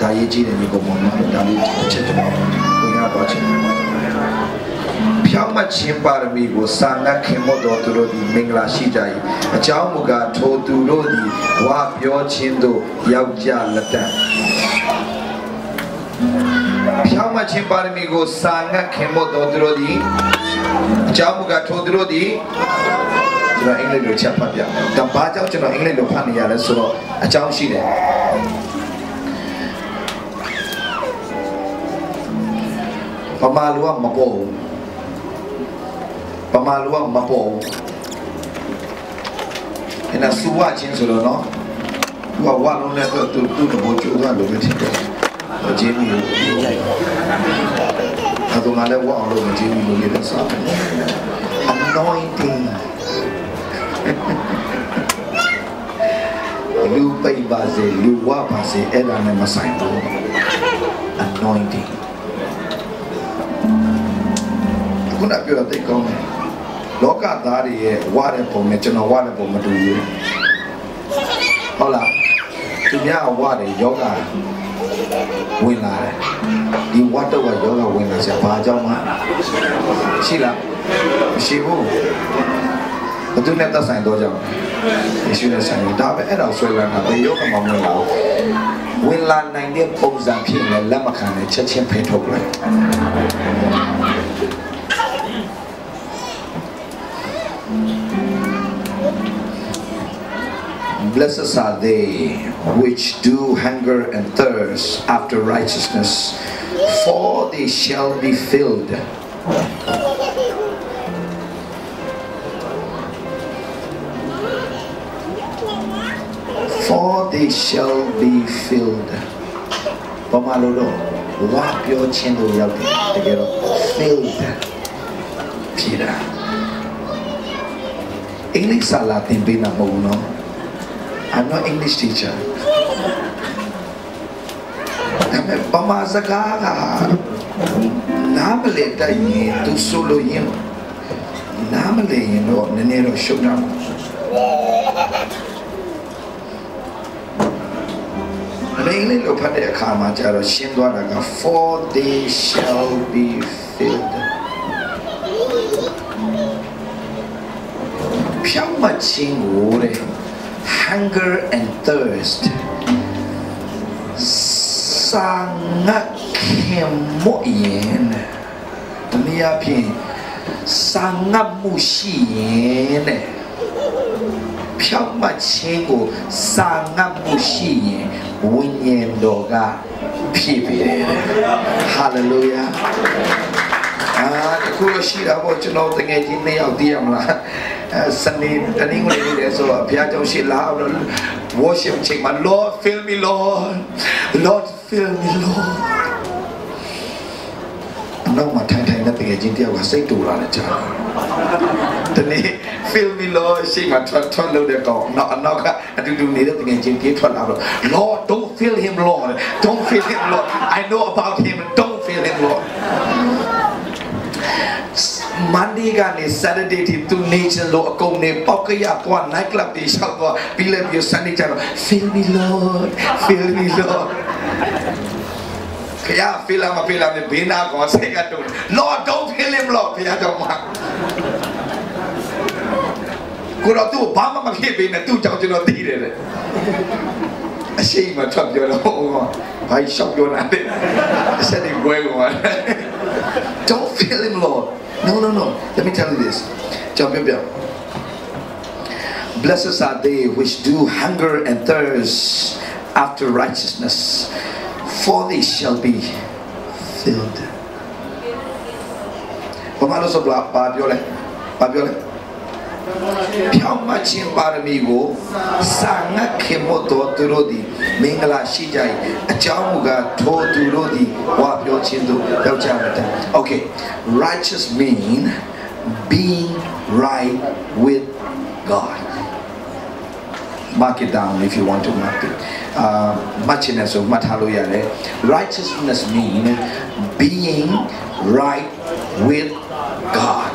ဒါရေးကြည့်တယ်ဒီပုံပေါ်မှာဒါလေးတစ်ချက်တော့ဝင်ရတော့ချင်းဖြောင်းမချင်းပါရမီကိုစာငတ်ခင်မို့တော်သူတို့ဒီမင်္ဂလာရှိကြ၏အကြောင်းမူကားထိုသူတို့ဒီဝါပြောခြင်းတို့ရောက်ကြလက်တံဖြောင်းမချင်းပါရမီကိုစာငတ်ခင်မို့တော်သူတို့ဒီအကြောင်းမူကားထိုသူတို့ဒီကျွန်တော်အင်္ဂလိပ်လိုချက်ဖတ်ပြမယ်ဒါဘာကြောင့်ကျွန်တော်အင်္ဂလိပ်လိုဖတ်နေရလဲဆိုတော့အကြောင်းရှိတယ်ပမာလူကမပေါ်ပမာလူကမပေါ်အဲ့ဒါစူဝါချင်းဆိုတော့နော်ဝါဝါလုံးနဲ့တူတူဘောကျိုးသွားလို့မဖြစ်တယ်ဂျင်းမီကိုရိုက်အဲ့တော့ငါလည်းဝါအောင်လို့ဂျင်းမီကိုရေးတဲ့စား anointing လူပိတ်ပါစေလူဝါပါစေအဲ့ဒါနဲ့မဆိုင်ဘူး anointing ခုနပြောတဲ့ကောင်းတယ်လောကသားတွေရဲ့ဝါတဲ့ပုံနဲ့ကျွန်တော်ဝါတဲ့ပုံမတူဘူးဟုတ်လားသူများဝါတဲ့ယောဂဝင်လာတယ်ဒီဝါတော့ကယောဂဝင်လာချက်ဘာကြောင့်မှရှိလားမရှိဘူးဘယ်သူနဲ့သက်ဆိုင်တော့ကြောင့်ယေရှုနဲ့ဆိုင်ဒါပဲအဲ့ဒါဆွဲလာတာဘယ်ယောဂမှမဝင်လာဘူးဝင်လာနိုင်တဲ့ပုံစံဖြစ်နေလက်မခံနဲ့ချက်ချင်းဖိထုတ်လိုက်Blessed are they which do hunger and thirst after righteousness, for they shall be filled. For they shall be filled. Pamalolo, wapyo chindo yapi, tegero filled. Pira. English salatin bina mo no. I'm not English teacher. I'm a Pamazaka. Namale tayi tu solo yin. Namale yin lo nenero shona. Mainly lo pade akama jaro shindwa naga for they shall be filled. Pyama chingure. Hunger and thirst sangat kemoyen dunia pin sangat musyin pyama chingo sangat musyin winyen doga pipi hallelujah kulo shira bo chno tenge ji ne yauk ti yam la Sunday tani ngone ni le so bhya jaw shi la worship ching ma Lord fill me Lord Lord fill me Lord နောက်မှထိုင်ထိုင်နဲ့တကယ်ချင်းတယောက်ကစိတ်တူလာတယ်ကြာတနေ့ fill me Lord ရှိမှထွက်လို့တဲ့ကောင်နောက်ကအတူတူနေတဲ့တကယ်ချင်းပြေးထွက်လာတော့ Lord don't fill him Lord don't fill him Lord I know about him don't fill him Lord Monday ကနေ Saturday ထိသူနေချင်လို့အကုန်နေပေါက်ကရသွား night club တွေရှောက်သွားပြီးလည်းပြီး Sunday ကျတော့ fill me Lord fill me Lord ခရ fill မ fill မဘေးနာကောစိတ်ကတော့ Lord don't fill him Lord ဘုရားကြောင့်မှာကိုတော့သူ့ဘာမှမဖြစ်ပေးနဲ့သူ့ကြောင့်ကျွန်တော်သိတယ်အရှိမထွက်ပြောတော့ဘာရှောက်ပြောနေတယ်အစနေကွဲကွာ Don't fill him Lord No. Let me tell you this. Blessed are they which do hunger and thirst after righteousness, for they shall be filled. Pamalo so bla pabiole. Pyama chin parami go sanga kemoto turodi mingala shijai achamuga to turodi wa pyo chin do yaujamata. Okay, righteous mean being right with God. Mark it down if you want to mark it. Machiness of mathaluya. Righteousness mean being right with God.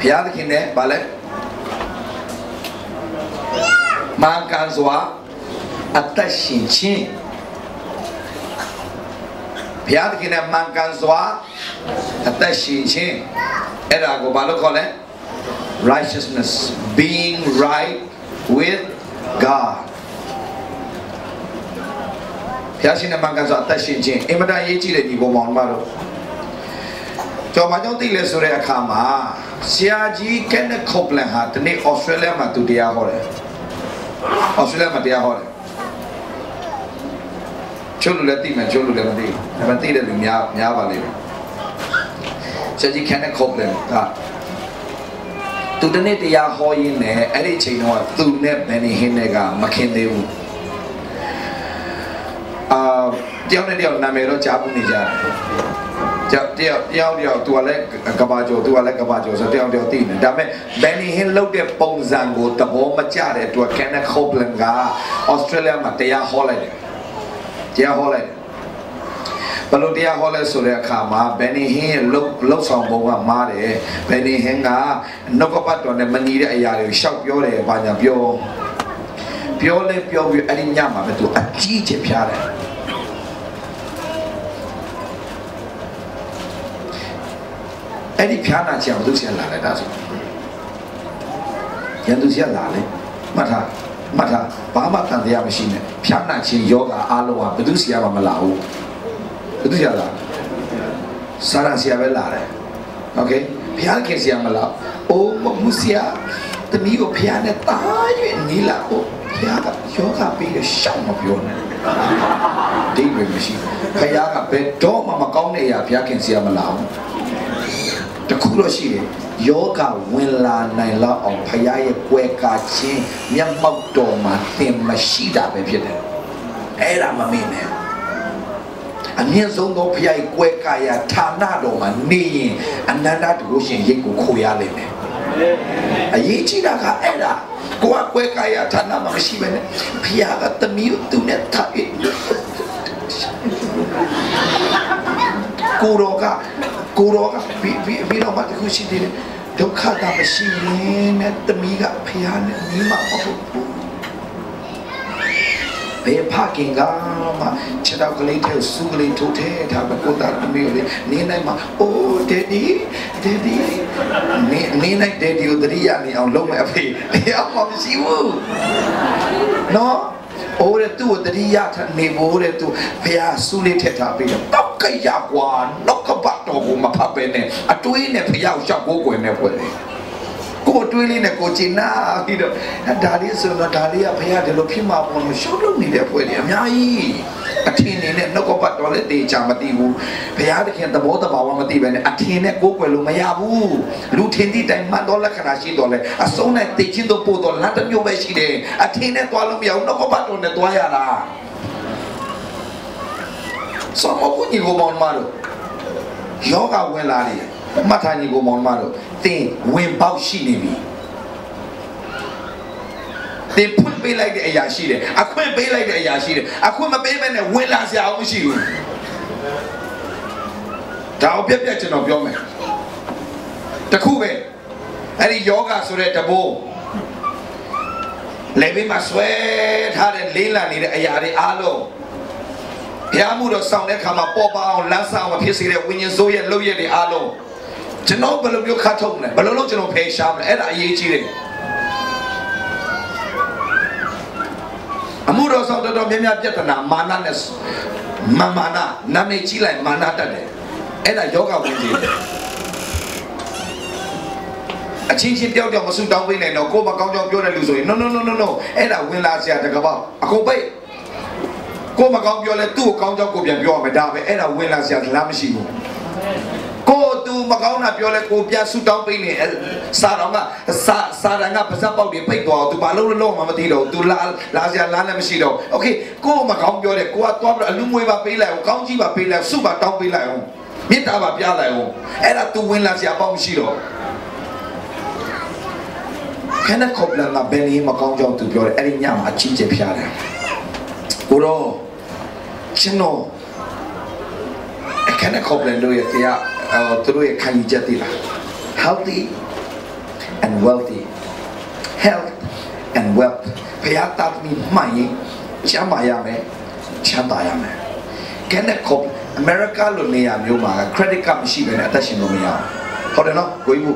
ဘုရားသခင်နဲ့ဗာလဲမာကန်စွာ အသက်ရှင်ခြင်းဘုရားသခင်နဲ့မှန်ကန်စွာအသက်ရှင်ခြင်းအဲ့ဒါကိုဘာလို့ခေါ်လဲ righteousness being right with God ဘုရားရှင်နဲ့မှန်ကန်စွာအသက်ရှင်ခြင်းအင်မတန်ရေးကြည့်တဲ့ဒီပုံပေါ်မှာတော့ကျော်မကြောင့်သိလဲဆိုတဲ့အခါမှာဆရာကြီးကဲနက်ခေါပလန်ဟာဒီနေ့ဩစတြေးလျမှာသူတရားဟောတယ်ဩစတြေးလျမှာတရားဟောတယ်ချို့လူလည်းသိမယ်ချို့လူလည်းမသိဘူးဒါပေမဲ့သိတဲ့လူများပါလိမ့်မယ်ဆရာကြီးကဲနက်ခေါပလန်ကသူဒီနေ့တရားဟောရင်းနဲ့အဲ့ဒီအချိန်တော့သူနဲ့ဘယ်နေဟင်းတွေကမခင်သေးဘူးတယောက်နဲ့တယောက်နာမည်တော့ကြားဘူးနေကြတယ်တယောက်သူကလည်းကဘာကျော်သူကလည်းကဘာကျော်ဆိုတယောက်သိနေဒါပေမဲ့ဘယ်နေဟင်းလောက်တဲ့ပုံစံကိုသဘောမကျတဲ့အတွက်ကဲနက်ခေါပလန်ကဩစတြေးလျမှာတရားဟောလိုက်တယ်တရားဟောလိုက်ဘလို့တရားဟောလဲဆိုတဲ့အခါမှာဘယ်နေဟင်းရဲ့လှုပ်ဆောင်ပုံကမားတယ်ဘယ်နေဟင်းကနှုတ်ကပတ်တော်နဲ့မညီတဲ့အရာတွေကိုရှောက်ပြောတယ်ဘာညာပြောလဲပြောပြီးအဲ့ဒီညမှာပဲသူအကြီးကျယ်ဖျားတယ်အဲ့ဒီဖျားနာချင်အောင်သူဆရာလာလိုက်တာဆိုရန်သူဆရာလာလေမှတ်ထားဘာမှတန်တရားမရှိနဲ့ဖျားနာခြင်းယောဂအားလုံးကဘယ်သူဆရာမှမလာဘူးဘယ်သူဆရာလာစာရဆရာပဲလာတယ်โอเคဖျားခင်ဆရာမလာအိုးမဆရာတမီးကိုဖျားနဲ့တားရွေးနေလာဖို့ဖျားကယောဂပြီးတော့ရှောင်းမပြောနဲ့ဒိတ်တွေမရှိဖျားကဘယ်တော့မှမကောင်းတဲ့အရာဖျားခင်ဆရာမလာဘူးတခုတော့ရှိတယ်ယောဂဝင်လာနိုင်လောက်အောင်ဖယားရဲ့ကွယ်ကာခြင်းမျက်မှောက်တော်မှာသင်မရှိတာပဲဖြစ်တယ်အဲ့ဒါမမင်းနဲ့အမြင့်ဆုံးသောဖယားရဲ့ကွယ်ကာရာဌာနတော်မှာနေရင်အနန္တတကုရှင်ရိတ်ကိုခိုရလိမ့်မယ်အရေးကြီးတာကအဲ့ဒါကိုယ်ကွယ်ကာရာဌာနမှာမရှိဘဲနဲ့ဖယားကတမီးသူနဲ့ထားပြီးကိုရောကပြီးတော့မှတခုရှိသေးတယ်ဒုက္ခကမရှိရင်နဲ့တမီးကဖျားနဲ့နီးမှာမဟုတ်ဘူးဘယ်ဖခင်ကမှခြေထောက်ကလေးထဲစူးကလေးထိုးထဲထားပြီးကိုသားတမီးလေးနေနိုင်မှာအိုးဒက်ဒီနေနိုင်ဒက်ဒီကိုတတိယနေအောင်လုပ်မယ်အဖေတရားမရှိဘူးနော်အိုးတဲ့သူ့ကိုတတိယနေဖို့တဲ့သူဖျားစူးလေးထက်ထားပြီးတော့ကရကွာနောက်ကပတ်တော်ကိုမဖတ်ပဲနဲ့အတွေးနဲ့ဖျောက်ရှောက်ကိုကွယ်နဲ့ဖွဲ့တယ်ကိုတွေးလေးနဲ့ကိုချင်နာပြီးတော့ဒါလေးဆိုတော့ဒါလေးကဖျားတယ်လို့ဖြစ်မှာပေါ့လို့ရှုပ်လို့နေတဲ့ဖွဲ့တယ်အများကြီးအထင်နေနဲ့နောက်ကပတ်တော်လည်းတေချာမသိဘူးဖျားတခင်သဘောတဘာဝမသိပဲနဲ့အထင်နဲ့ကိုကွယ်လို့မရဘူးလူထင်သည့်တိုင်မှတ်တော်လက္ခဏာရှိတော်လဲအစုံနဲ့တေချင်းတော့ပို့တော်လမ်းတစ်မျိုးပဲရှိတယ်အထင်နဲ့သွားလို့မရဘူးနောက်ကပတ်တော်နဲ့သွားရတာဆောမကိုညီကိုမောင်မတို့ယောဂဝင်လာတယ်မှတ်ထားညီကိုမောင်မတို့သင်ဝင်ပေါက်ရှိနေပြီသင်ဖွင့်ပေးလိုက်တဲ့အရာရှိတယ်အခွင့်ပေးလိုက်တဲ့အရာရှိတယ်အခွင့်မပေးမဲ့နဲ့ဝင်လာစရာမရှိဘူးဒါကိုပြက်ကျွန်တော်ပြောမယ်တခုပဲအဲ့ဒီယောဂဆိုတဲ့တဘိုးလေဘေးမှာဆွဲထားတဲ့လေးလာနေတဲ့အရာတွေအားလုံးဘုရားမှုတော်ဆောင်တဲ့ခါမှာပေါ်ပါအောင်လမ်းဆောင်ဖြစ်စေတဲ့ဝိညာဉ်စိုးရဲ့လုပ်ရတဲ့အားလုံးကျွန်တော်ဘယ်လိုမျိုးခတ်ထုတ်မလဲဘယ်လိုလုပ်ကျွန်တော်ဖယ်ရှားမလဲအဲ့ဒါအရေးကြီးတယ်အမှုတော်ဆောင်တော်များများပြဿနာမာနနဲ့မာနနာမည်ကြီးလိုက်မာနတတ်တယ်အဲ့ဒါယောဂဝင်ကြီးတယ်အချင်းချင်းတယောက်တယောက်မဆူတောင်းပေးနိုင်တော့ကိုယ်မကောင်းကြောင်ပြောတဲ့လူဆိုရင် no အဲ့ဒါဝင်လာစရာတကပောက်အကုန်ပိတ်ကိုမကောင်းပြောလဲသူ့ကိုကောင်းကြောင်းကိုပြန်ပြောရမယ်ဒါပဲအဲ့ဒါဝင်လာစရာလားမရှိဘူးကိုသူမကောင်းတာပြောလဲကိုပြန်ဆူတောင်းပေးနေစာတော်ကစာရန်ကပါဇက်ပေါက်တွေပိတ်သွားသူဘာလို့လုံးမှမသိတော့သူလာစရာလမ်းလည်းမရှိတော့โอเคကိုမကောင်းပြောတယ်ကိုကသွားပြီးအလူငွေပါပေးလိုက်အောင်ကောင်းကြီးပါပေးလိုက်စုပါတောင်းပေးလိုက်အောင်မေတ္တာပါပြလိုက်အောင်အဲ့ဒါသူဝင်လာစရာပေါ့မရှိတော့ခဏခေါပလန်ကဘယ်နည်းမကောင်းကြောင်းသူပြောတယ်အဲ့ဒီညမှာအချင်းချင်းဖျားတယ်ကိုတော့ကျွန်တော်အခက်နဲ့ခေါပလန်လို့ရတရားသူတို့ရဲ့ခံယူချက်တည်လား healthy and wealthy health and wealth ဖျားတာမီမှန်ရင် ချမ်းသာရမယ်ချမ်းသာရမယ်ကဲနဲ့ခေါ်အမေရိကလိုနေရာမျိုးမှာ credit card မရှိဘဲနဲ့အသက်ရှင်လို့မရဘူးဟုတ်တယ်နော်ကိုကြီးမှု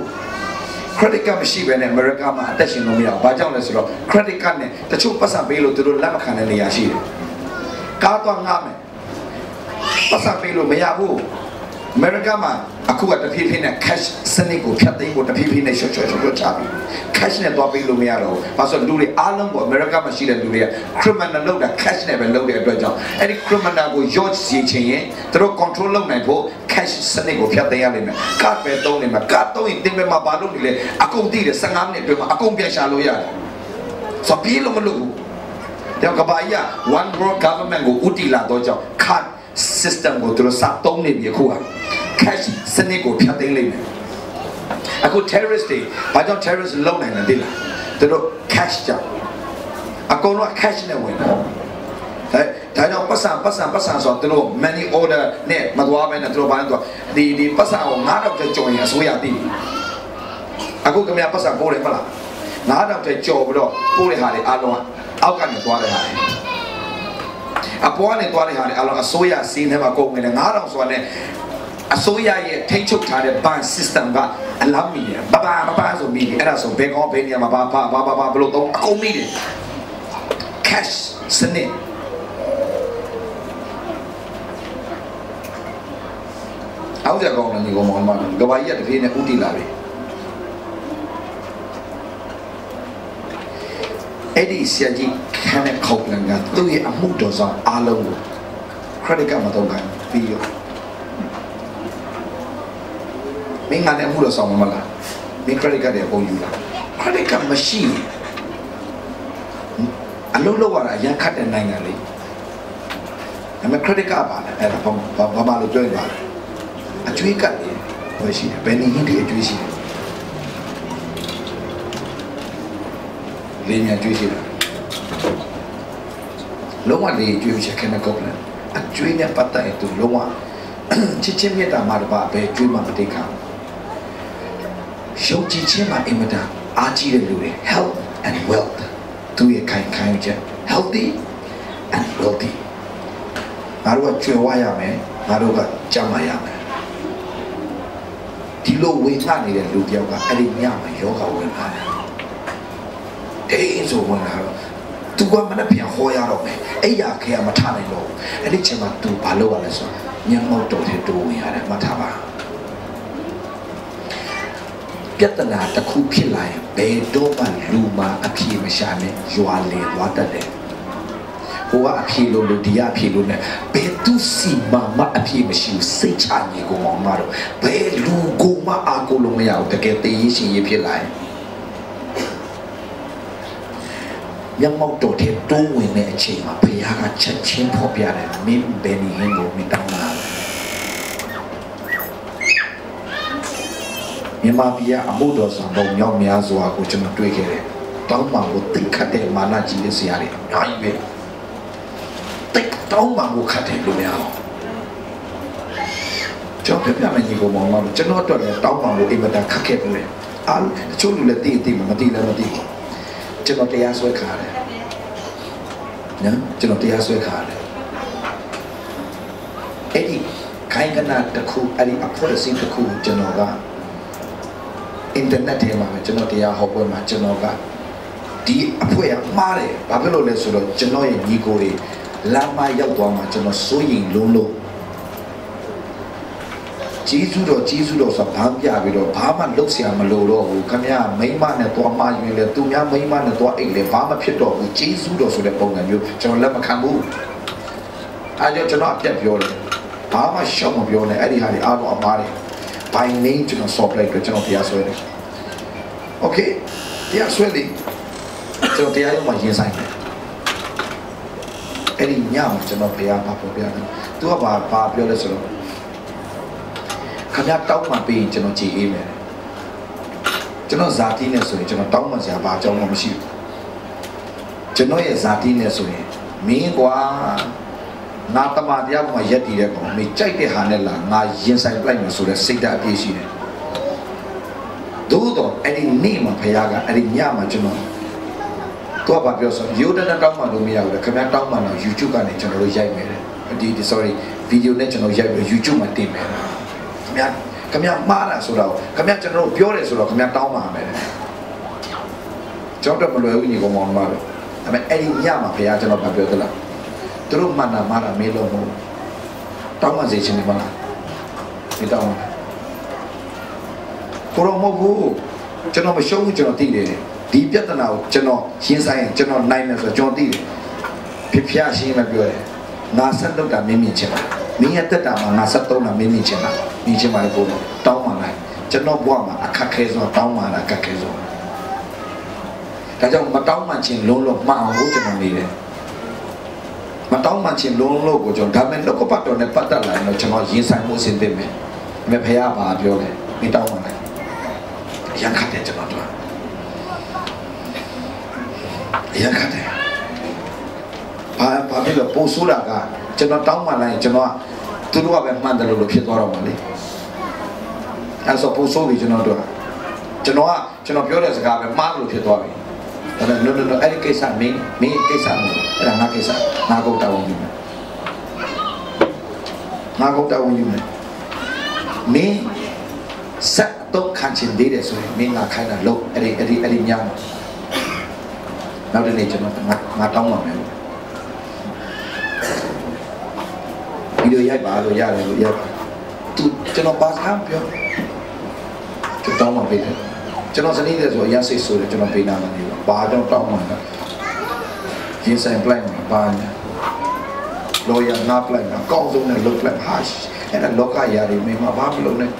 credit card မရှိဘဲနဲ့အမေရိကမှာအသက်ရှင်လို့မရဘူးဘာကြောင့်လဲဆိုတော့ credit card နဲ့တချို့ပတ်စံပေးလို့သူတို့လက်မခံတဲ့နေရာရှိတယ်ကားတော့ငားမယ်ပတ်စံပေးလို့မရဘူးအမေရိကမှာအခုကတဖြည်းဖြည်းနဲ့ cash စနစ်ကိုဖြတ်သိမ်းဖို့တဖြည်းဖြည်းနဲ့ချွတ်ချပြီး cash နဲ့တော့ပေးလို့မရတော့ဘူးဘာလို့လူတွေအားလုံးကအမေရိကမှာရှိတဲ့လူတွေက criminal လုပ်တာ cash နဲ့ပဲလုပ်တဲ့အတွက်ကြောင့်အဲ့ဒီ criminal ကိုရော့စီချင်ရင်သူတို့ control လုပ်နိုင်ဖို့ cash စနစ်ကိုဖြတ်သိမ်းရလိမ့်မယ် card ပဲသုံးနေမှာ card သုံးရင်တင်ပဲမှာဘာလို့ဒီလဲအကုန်တည်တယ်15မိနစ်အတွင်းမှာအကုန်ပြန်ရှာလို့ရတယ်ဆိုပြေးလို့မလုပ်ဘူးတော့ကဘာကြီးက one world government ကိုဥတီလာတော့ကြောင့် card system ကိုသူတို့စသုံးနေပြီအခုက cash စနစ်ကိုဖြတ်သိမ်းလိုက်မယ်အခု terrorist တွေဘာကြောင့် terrorist လုပ်နိုင်လဲသိလားသူတို့ cash ကြောင့်အကုန်လုံး cash နဲ့ဝင်တာဒါကြောင့်ပတ်စံဆိုသူတို့ money order နဲ့မသွားဘဲနဲ့သူတို့ဘာလဲသူဒီပတ်စံကို9000ကျကျော်ရင်အစိုးရသိပြီအခုခင်ဗျာပတ်စံပိုးတယ်မလား9000ကျကျော်ပြီးတော့ပိုးတဲ့ဟာတွေအားလုံးကအောက်ကနေသွားတဲ့ဟာတွေအပေါ်ကနေသွားတဲ့ဟာတွေအားလုံးအစိုးရစီးထဲမှာကုန်နေတယ်9000ဆိုတာနဲ့အစိုးရရဲ့ထိတ်ချုပ်ထားတဲ့ bank system ကအလားမီတယ်ဘာဆိုမီတယ်အဲ့ဒါဆိုဘယ်ကောဘယ်နေရာမှာဘာဘလို့တော့အကုန်မီတယ် cash စနစ်အောက်ကြကောင်းတယ်ညီကောင်မောင်မကဘာကြီးကတပြေးနဲ့ဥတီလာပြီအဲ့ဒီဆရာကြီးခန်းနဲ့ခေါပလန်ကသူ့ရဲ့အမှုတော်ဆောင်အားလုံးကို credit card မတော့ကန်ပြီးရောမင်းကလည်းအမှုတော်ဆောင်မလားမင်း credit card တွေအကုန်ယူလာ credit card မရှိအလုပ်လုပ်ရတာရန်ခတ်တဲ့နိုင်ငံလေးဒါပေမဲ့ credit card ပါလေအဲ့ဒါဘာလို့ပြောရပါလဲအကျွေးကတ်လေးဟိုရှိတယ်ဘယ်နည်းဟင်းတွေအကျွေးရှိတယ်လေးညာကျွေးရှိတယ်လုံးဝလေးကျွေးချက်ခနဲ့ကောက်တယ်အကျွေးနဲ့ပတ်သက်ရင်သူလုံးဝချစ်ချင်းမြတ်တာမှာတော့ဘယ်ကျွေးမှမတိတ်ခါရုပ်ကြည်ချင်းမှာအင်မတန်အားကြီးတဲ့လူတွေ health and wealth သူရဲ့ခိုင်ချက် healthy and wealthy ငါတို့ကကျွေးဝရမယ်ငါတို့ကကြမ်းမာရမယ်ဒီလိုဝေငှနေတဲ့လူတယောက်ကအဲ့ဒီညမှာယောဂဝင်လာတယ်တေးဆိုဝင်လာတော့သူကမနဲ့ပြန်ဟောရတော့မယ်အဲ့ရခဲမထနိုင်တော့အဲ့ဒီချိန်မှာသူဘာလုပ်ရလဲဆိုတော့ညမောက်တော်တဲ့တိုးဝင်ရတယ်မှတ်ထားပါပြဿနာတစ်ခုဖြစ်လာရင်ဘယ်တော့မှလူမှာအပြေမရှာနဲ့ရွာလေသွားတတ်တယ်ဟိုကအပြေလို့ဒီကအပြေလို့ ਨੇ ဘယ်သူစီမအပြေမရှိဘူးစိတ်ချညီကိုမောင်မတော့ဘယ်လူကိုမှအာကိုလို့မရဘူးတကယ်တည်ရရှိရဖြစ်လာရင်ညမောက်တော်တဲ့တိုးဝင်တဲ့အချိန်မှာဘုရားကချက်ချင်းဖော်ပြတယ်မင်းဘယ်နည်းဟင်းကိုမတောင်းလာမြန်မာပြည်ကအမှုတော်ဆောင်တော့မြောက်များစွာကိုကျွန်တော်တွေ့ခဲ့တယ်တောင်းပန်ကိုတိတ်ခတ်တဲ့မာနကြီးတဲ့ဆရာတွေအများကြီးပဲတိတ်တောင်းပန်ကိုခတ်တယ်လို့များအောင်ကျွန်တော်ပြမယ်ညီကိုမောင်မကျွန်တော်တို့လည်းတောင်းပန်ကိုအိမ်မတန်ခတ်ခဲ့တယ်အားတချို့လူလည်းတိမသိလည်းမသိဘူးကျွန်တော်တရားစွဲခါတယ်နော်ကျွန်တော်တရားစွဲခါတယ်အဲ့ဒီခိုင်ကနာတစ်ခုအဲ့ဒီအဖွဲ့အစည်းတစ်ခုကျွန်တော်ကအင်တာနက်ထဲမှာကျွန်တော်တရားဟောပွဲမှာကျွန်တော်ကဒီအဖွဲ့ကမှားတယ်ဘာဖြစ်လို့လဲဆိုတော့ကျွန်တော်ရဲ့ညီကိုတွေလမ်းမရောက်သွားမှာကျွန်တော်စိုးရိမ်လုံးကျေးဇူးတော်ဆိုဘာပြပြီးတော့ဘာမှလုပ်เสียမလို့တော့ဘူးခင်ဗျာမိမနဲ့သွားမှယူရင်လေသူများမိမနဲ့သွားအိတ်လေဘာမှဖြစ်တော့ဘူးကျေးဇူးတော်ဆိုတဲ့ပုံစံမျိုးကျွန်တော်လက်မခံဘူးအဲကြောင့်ကျွန်တော်အပြတ်ပြောတယ်ဘာမှရှောက်မပြောနဲ့အဲ့ဒီဟာတွေအားလုံးအမားတွေ by name ကျွန်တော် soft play အတွက်ကျွန်တော်တရားဆွဲတယ် okay တရားဆွဲလေကျွန်တော်တရားရုံးမှာရင်ဆိုင်တယ်အဲ့ဒီညမှာကျွန်တော်ဘုရားမှာပြောပြတယ်သူကဘာပြောလဲဆိုတော့ခင်ဗျာတောင်းမှပေးရင်ကျွန်တော်ကြည်အေးမယ်ကျွန်တော်ဇာတိနဲ့ဆိုရင်ကျွန်တော်တောင်းမှစရာဘာအကြောင်းမှမရှိဘူးကျွန်တော်ရဲ့ဇာတိနဲ့ဆိုရင်မင်းကွာငါတမန်တရားကရက်တည်တဲ့ကောင်မေကြိုက်တဲ့ဟာနဲ့လာငါရင်ဆိုင်လိုက်မယ်ဆိုတဲ့စိတ်ဓာတ်အပြည့်ရှိတယ်သို့တော့အဲ့ဒီနေ့မှာဘုရားကအဲ့ဒီညမှာကျွန်တော် တော့ဘာပြောဆိုရိုးတန်းတောင်းမှလို့မရဘူးလေခင်ဗျားတောင်းမှတော့ YouTube ကနေကျွန်တော်တို့ရိုက်မယ်ဒီ sorry ဗီဒီယိုနဲ့ကျွန်တော်ရိုက်ပြီး YouTube မှာတင်မယ်ခင်ဗျားမှားတာဆိုတော့ခင်ဗျားကျွန်တော်တို့ပြောတယ်ဆိုတော့ခင်ဗျားတောင်းမှမယ်ကျွန်တော်တို့မလွယ်ဘူးညီကောင်မောင်မတို့ဒါပေမဲ့အဲ့ဒီညမှာခင်ဗျားကျွန်တော်ပြောသလားသူတို့မှန်တာမှားတာမေးလို့မဟုတ်တောင်းမှစေချင်တယ်မလားမတောင်းဘူးကိုရောမဟုတ်ဘူးကျွန်တော်မရှုံးဘူးကျွန်တော်သိတယ်ဒီပြဿနာကိုကျွန်တော်ရှင်းဆိုင်ကျွန်တော်နိုင်မယ်ဆိုတော့ကျွန်တော်သိတယ်ဖြစ်ဖျားရှင်းမှပြောတယ်ငါဆက်လုပ်တာမင်းမြင်ချင်တာမင်းရဲ့တက်တာမှာငါဆက်သုံးတာမင်းမြင်ချင်တာမြင်ချင်ပါလေကိုတောင်းမှလိုက်ကျွန်တော်ဘဝမှာအခက်ခဲဆုံးတောင်းမှတာအခက်ခဲဆုံးဒါကြောင့်မတောင်းမှချင်းလုံးလုံးမှအောင်ကိုကျွန်တော်နေတယ်မတောင်းမှချင်းလုံးလုံးကိုကျွန်တော်ဒါမဲ့လောကပတ်တော်နဲ့ပတ်သက်လာရင်တော့ကျွန်တော်ရင်ဆိုင်မှုအဆင်သင့်မယ်မဖះပါပြောတယ်မတောင်းမှလိုက်ရန်ခတ်တယ်ကျွန်တော်တို့ရန်ခတ်တယ်ဘာဖြစ်လို့ပို့ဆိုးတာကကျွန်တော်တောင်းမှလိုက်ကျွန်တော်ကသူတို့ကပဲမှန်တယ်လို့ဖြစ်သွားတော့မှာလေအဲဆိုပို့ဆိုးပြီကျွန်တော်တို့ကျွန်တော်ပြောတဲ့စကားပဲမှားလို့ဖြစ်သွားပြီဒါပေမဲ့ no အဲ့ဒီကိစ္စမင်းကိစ္စမဟုတ်အဲ့ဒါငါကိစ္စငါကုန်တာဝန်ယူမယ်ငါကုန်တာဝန်ယူမယ်မင်းဆက်တော့ခံချင်သေးတယ်ဆိုရင်မင်းငါခိုင်းတာလို့အဲ့ဒီညမှာနောက်တစ်နေ့ကျွန်တော်ငါတောင်းပါမယ်ဗီဒီယိုရိုက်ပါလို့ရတယ်လို့ရိုက်ပါသူကျွန်တော်ပါစမ်းပြောကျွန်တော်တောင်းပါပေးတယ်ကျွန်တော်စနေတယ်ဆိုရစိတ်ဆိုတယ်ကျွန်တော်ပေးနာမှာနေပါဘာတော့တောင်းမှာလဲရင်ဆိုင်ပလိုက်မှာပါညာလောရနာပလိုက်မှာကောင်းဆုံးနဲ့လုတ်ပလိုက်ဟာအဲ့ဒါလောကရာတွေမင်းမဘာမလုပ်နဲ့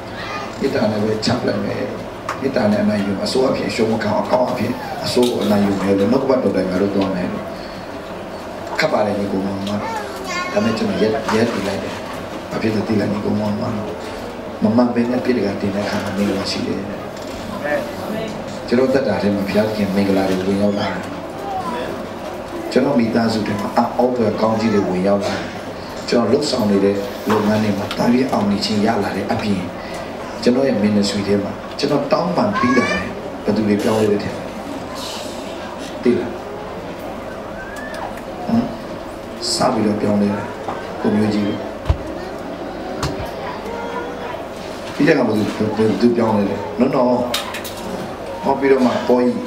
ဣတာနဲ့ပဲချက်ပလိုက်မယ်ဣတာနဲ့အနိုင်ယူအစိုးအဖြစ်ရှုံးမကောင်းအကောင်းအဖြစ်အစိုးကိုအနိုင်ယူမယ်လို့နှုတ်ကပတ်တော်တိုင်းငါတို့ပြောမယ်လို့ခပ်ပါလေဒီကောင်မဒါနဲ့ကျွန်တော်ရက်ပြလိုက်တယ်အဖြစ်တည်လိုက်ဒီကောင်မမဘယ်နဲ့ပြည့်တဲ့ကတင်တဲ့ခါမှာနေလို့ရှိတယ်ကျွန်တော်တက်တာထဲမှာဘုရားခင်မင်္ဂလာတွေဝင်ရောက်လာတယ်ကျွန်တော်မိသားစုတွေမှာအောက်ဘက်ကောင်းကြီးတွေဝင်ရောက်လာတယ်ကျွန်တော်လှုပ်ဆောင်နေတဲ့လုပ်ငန်းတွေမှာတာပြီးအောင်နေခြင်းရလာတဲ့အပြင်ကျွန်တော်ရဲ့ ministry ထဲမှာကျွန်တော်တောင်းပန်ပြီးတာလည်းဘယ်သူတွေပြောင်းလဲတဲ့ထဲသိလားစားပြီးတော့ပြောင်းလဲတယ်ကိုမျိုးကြီးလို့ဒီကမှာသူပြောင်းလဲတယ်နော်ဟောပြီးတော့မှပေါ်ကြီး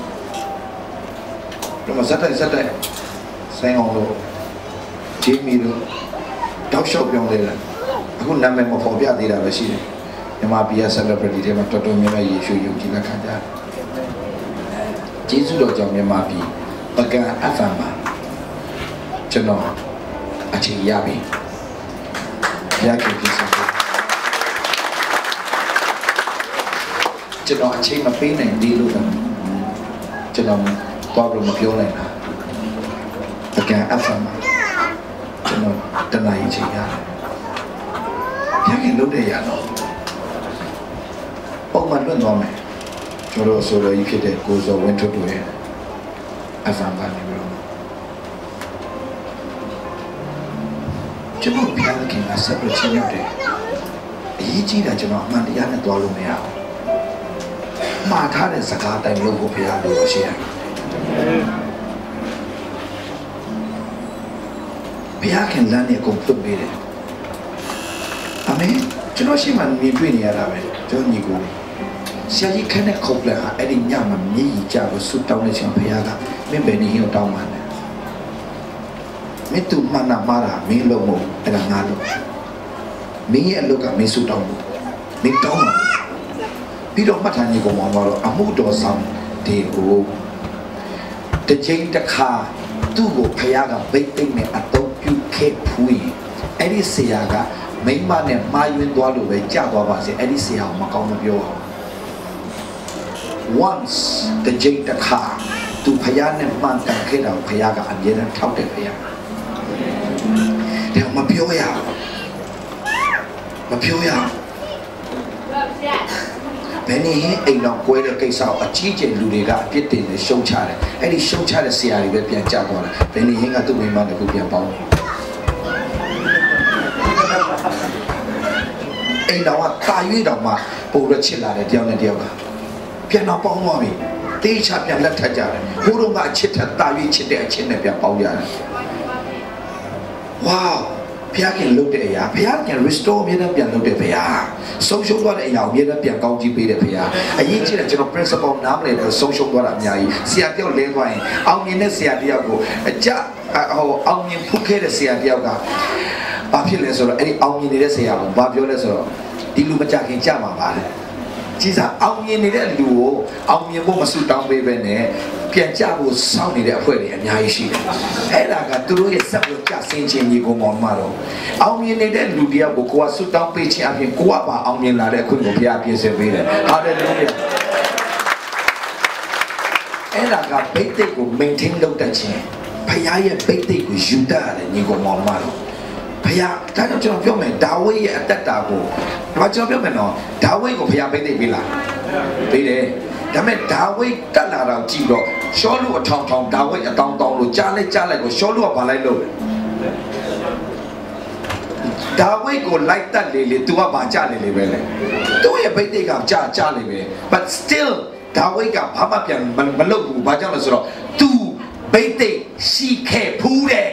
တော့မှစက်တိုက်ဆိုင်အောင်လို့ဂျီမီတို့တောက်လျှောက်ပြောင်းလဲတယ်အခုနာမည်မဖော်ပြသေးတာပဲရှိတယ်မြန်မာပြည်က celebrity တွေမှာတော်တော်များများယေရှုယုံကြည်လက်ခံကြတယ်ကျေးဇူးတော်ကြောင့်မြန်မာပြည်ပကံ FM မှာကျွန်တော်အချိန်ရပြီဘုရားခင်ပြည့်စုံကျွန်တော်အချိန်မပေးနိုင်သေးလို့ကျွန်တော်တော့မပြောနိုင်တာပကံ FM မှာကျွန်တော်တနားရီချိန်ရတယ်ဘုရားခင်လုပ်တဲ့ရတော့ပုံမှန်လွတ်သွားမယ်ကျွန်တော်ဆိုလိုကြီးဖြစ်တဲ့ကိုစောဝင်းထွတ်တို့ရဲ့ FM ကနေပြီးတော့ကျွန်တော်ဘုရားခင်ကဆက်ပြီးချင်းရတယ်အရေးကြီးတာကျွန်တော်အမှန်တရားနဲ့သွားလို့မရဘူးမှားထားတဲ့စကားတိုင်းလို့ကိုဘုရားလိုရှိတယ်ဘုရားခင်လမ်းနဲ့ကိုပြုတ်ပေးတယ်အာမင်ကျွန်တော်ရှိမှမြင်တွေ့နေရတာပဲကျွန်တော်ညီကိုဆရာကြီးခနဲ့ခုတ်လက်ဟာအဲ့ဒီညမှာမြည်ကြလို့ဆူတောင်းနေချင်ဘုရားကမင်းပဲနေဟင်းတောင်းပါနဲ့မင်းသူမှန်တာမှားတာမင်းလုံးမဟုတ်အဲ့ဒါငါလုံးမင်းရဲ့အလုပ်ကမင်းဆူတောင်းဖို့မင်းတောင်းပါပြီးတော့မှတ်ထားညီကောင်မတော့အမှုတော်ဆောင်ဒီကိုတစ်ချိန်တစ်ခါသူ့ကိုဘုရားကဗိတ်သိမ့်နဲ့အတော့ပြုခဲ့ဖူးရင်အဲ့ဒီဆရာကမိမနဲ့မှားယွင်းသွားလို့ပဲကြာသွားပါစေအဲ့ဒီဆရာကိုမကောင်းမပြောအောင် once တစ်ချိန်တစ်ခါသူဘုရားနဲ့မှန်ကန်ခဲ့တာဘုရားကအမြဲတမ်းထောက်တယ်ဘုရားဒါမပြောရဘယ်နည်းအိမ်တော်ကွဲတဲ့ကိစ္စကိုအကြီးကျယ်လူတွေကအပြစ်တင်နေရှုံချတယ်အဲ့ဒီရှုံချတဲ့ဆရာတွေပဲပြန်ကြသွားတယ်ဘယ်နည်းဟင်းကသူ့မိမနဲ့ကိုပြန်ပေါင်းတယ်အိမ်တော်ကတာရွေးတော်မှပို့ရချစ်လာတယ်တယောက်နဲ့တယောက်ကပြန်တော့ပေါင်းသွားပြီတ သေးချပြန်လက်ထပ်ကြတယ်ဘိုးတော်ကအချစ်ထက်တာ၍ချစ်တဲ့အချစ်နဲ့ပြန်ပေါင်းကြတယ်ဝါဘုရားခင်လုပ်တဲ့အရာဘုရားခင် restore အမြဲတမ်းပြန်လုပ်တဲ့ဘုရားဆုံးရှုံးသွားတဲ့အရာကိုအမြဲတမ်းပြန်ကောင်းကြီးပေးတဲ့ဘုရားအရေးကြီးတယ်ကျွန်တော် principle နားမလည်ဘူးဆုံးရှုံးသွားတာအများကြီးဆရာတယောက်လဲသွားရင်အောင်မြင်တဲ့ဆရာတယောက်ကိုအကြအောင်မြင်ဖူးခဲ့တဲ့ဆရာတယောက်ကဘာဖြစ်လဲဆိုတော့အဲ့ဒီအောင်မြင်နေတဲ့ဆရာကဘာပြောလဲဆိုတော့ဒီလူမကြခင်ကြမှာပါလေကြီးစားအောင်မြင်နေတဲ့လူကိုအောင်မြင်ဖို့မဆူတောင်းပေးပဲနဲ့ပြန်ကြဖို့စောင့်နေတဲ့အဖွဲ့တွေအများကြီးရှိတယ်အဲ့ဒါကသူတို့ရဲ့စက်လို့ကြဆင်းခြင်းကြီးကိုမောင်းမှာတော့အောင်မြင်နေတဲ့လူတယောက်ကိုကိုကဆူတောင်းပေးခြင်းအပြင်ကိုကပါအောင်မြင်လာတဲ့အခွင့်ကိုဘုရားပြည့်စုံပေးတယ်ဟာလေလုယာအဲ့ဒါကဘိတ်တိတ်ကို maintain လုပ်တတ်ခြင်းဘုရားရဲ့ဘိတ်တိတ်ကိုယူတတ်ရတယ်ညီကိုမောင်းမှာတော့ဘုရားဒါကြောင့်ကျွန်တော်ပြောမယ်ဒါဝိဒ်ရဲ့အသက်တာကိုဒါကျွန်တော်ပြောမယ်နော်ဒါဝိဒ်ကိုဘုရားဘိတ်တိတ်ပေးလားပေးတယ်ဒါမဲ့ဒါဝိဒ်တက်လာတော့ကြည့်တော့ရှောလူအထောင်ထောင်ဒါဝိဒ်အတောင်တောင်လို့ကြားလိုက်ကိုရှောလူကဘာလိုက်လို့လဲဒါဝိဒ်ကိုလိုက်တက်လေ तू ကဘာကြလေပဲလေသူ့ရဲ့ဘိတ်တိတ်ကကြလေပဲ but still ဒါဝိဒ်ကဘာမှပြန်မလုပ်ဘူးဘာကြောင့်လဲဆိုတော့ तू ဘိတ်တိတ်ရှိခဲ့ဖူးတယ်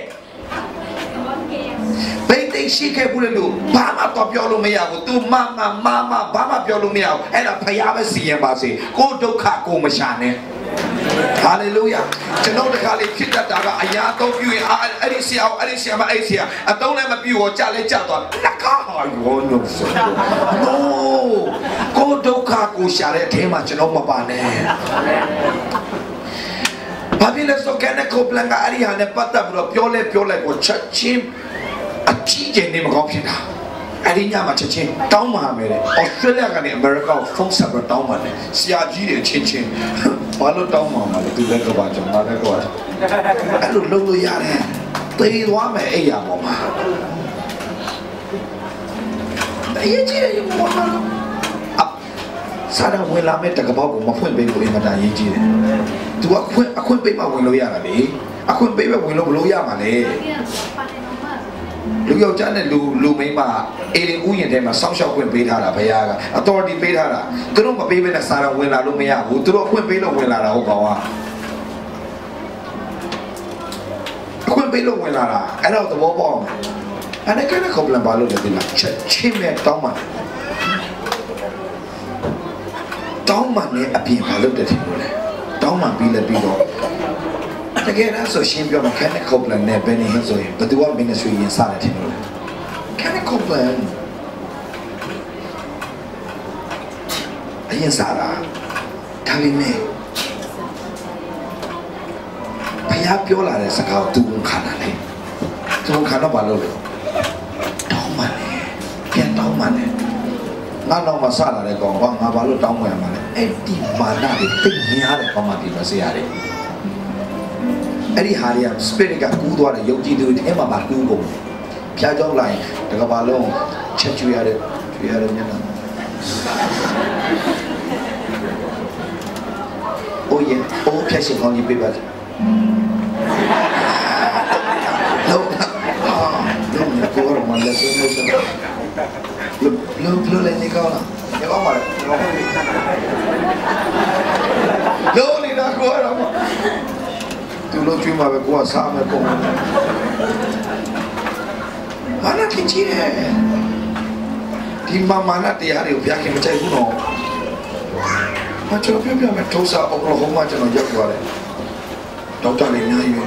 ဘိတ်တိတ်ရှိခဲ့ဘူးလို့ဘာမှတော့ပြောလို့မရဘူး तू မဘာမှပြောလို့မရဘူးအဲ့ဒါဖျားပဲစီရင်ပါစေကိုဒုက္ခကိုမရှာနဲ့ဟာလေလုယာကျွန်တော်တခါလေးဖြစ်တတ်တာကအရာအသုံးပြုရင်အဲ့ဒီဆရာအဲ့ဒီဆရာအသုံးလည်းမပြုတော့ကြလဲကြသွားလက်ကားဟာရောလို့ဆိုကိုဒုက္ခကိုရှာတဲ့အထဲမှာကျွန်တော်မပါနဲ့ဘာဖြစ်လဲဆိုကနေကိုပလန်ကအဲ့ဒီဟာနဲ့ပတ်သက်ပြီးတော့ပြောလဲကိုချက်ချင်းအကြီးကျယ်နေမကောင်းဖြစ်တာအဲ့ဒီညမှာချက်ချင်းတောင်းပါမယ်တဲ့ဩစတြေးလျကနေအမေရိကကိုဖုန်းဆက်ပြီးတောင်းပါတယ်ဆရာကြီးတွေချင်းဘာလို့တောင်းမှာလဲသူလည်းတော့ကျွန်တော်လည်းတော့အဲ့လိုလုပ်လို့ရတယ်တေးသွားမယ်အဲ့ရပေါ်မှာအရေးကြီးတယ်ဘောမှာစားတော့ဝင်လာမဲ့တကပောက်ကိုမဖွင့်ပေးလို့အင်မတန်ရေးကြီးတယ်။ तू အခွင့်ပေးမှဝင်လို့ရတာလေ။အခွင့်ပေးပဲဝင်လို့ဘလို့ရမှာလဲ။လူယောက်ျားနဲ့လူမိန်းမအေရင်ဥယျာဉ်ထဲမှာစောင့်ရှောက်ခွင့်ပေးထားတာဘုရားက authority ပေးထားတာ။သူတို့မပေးဘဲနဲ့စားတော့ဝင်လာလို့မရဘူး။သူတို့အခွင့်ပေးလို့ဝင်လာတာဟုတ်ကောင်။အခွင့်ပေးလို့ဝင်လာတာအဲ့တော့သဘောပေါက်မယ်။အဲ့ဒါကလည်း complain ဘာလို့လဲဒီလား။ချင်းမဲ့တောင်းမှတောင်းမှနဲ့အပြင်ဘာလုပ်တဲ့ထင်လို့လဲတောင်းမှပြီးတော့တကယ်တော့ဆိုရှင်းပြောမှာ mechanical plan နဲ့ဘယ်နည်းဆိုရင်ဘယ်သူက ministry ရင်စားတယ်ထင်လို့လဲ mechanical plan အရင်စားတာဒါပေမဲ့ဘုရားပြောလာတဲ့စကားကိုသူဝန်ခံတာလေသူဝန်ခံတော့ဘာလုပ်လဲတောင်းမှနဲ့ပြန်တောင်းမှနဲ့ငါတော့မဆလာတဲ့ကောင်ကငါဘာလို့တောင်းဝင်ရမှာလဲအဲ့ဒီမာနတွေသိများတဲ့ကောင်မှဒီမစရတယ်အဲ့ဒီဟာတွေက spirit ကကူးသွားတယ်ယုံကြည်သူတွေထဲမှာကူးကုန်ဖြားကြောင်းလိုက်တကဘာလုံးချက်ကျွေးရတဲ့မျက်နှာအိုးဖြတ်ရှင်ကောင်းကြီးပြပါလုံးကိုရမလက်ဆုံးလို့လုံးလည်းနေကောင်းလားနေကောင်းပါလေလုံးနေတာကိုရမသူလို့ကျွေးမှာပဲကိုကစားမယ်ပုံဘာနာဖြစ်ကြီးတယ်ဒီမာနတရားတွေကိုဘုရားခင်မကြိုက်ဘူးနော်မကျွန်တော်ပြောမယ်ထိုးစားအောင်လို့ဟောမှကျွန်တော်ရောက်သွားတယ်ဒေါက်တာလေးအများကြီးပဲ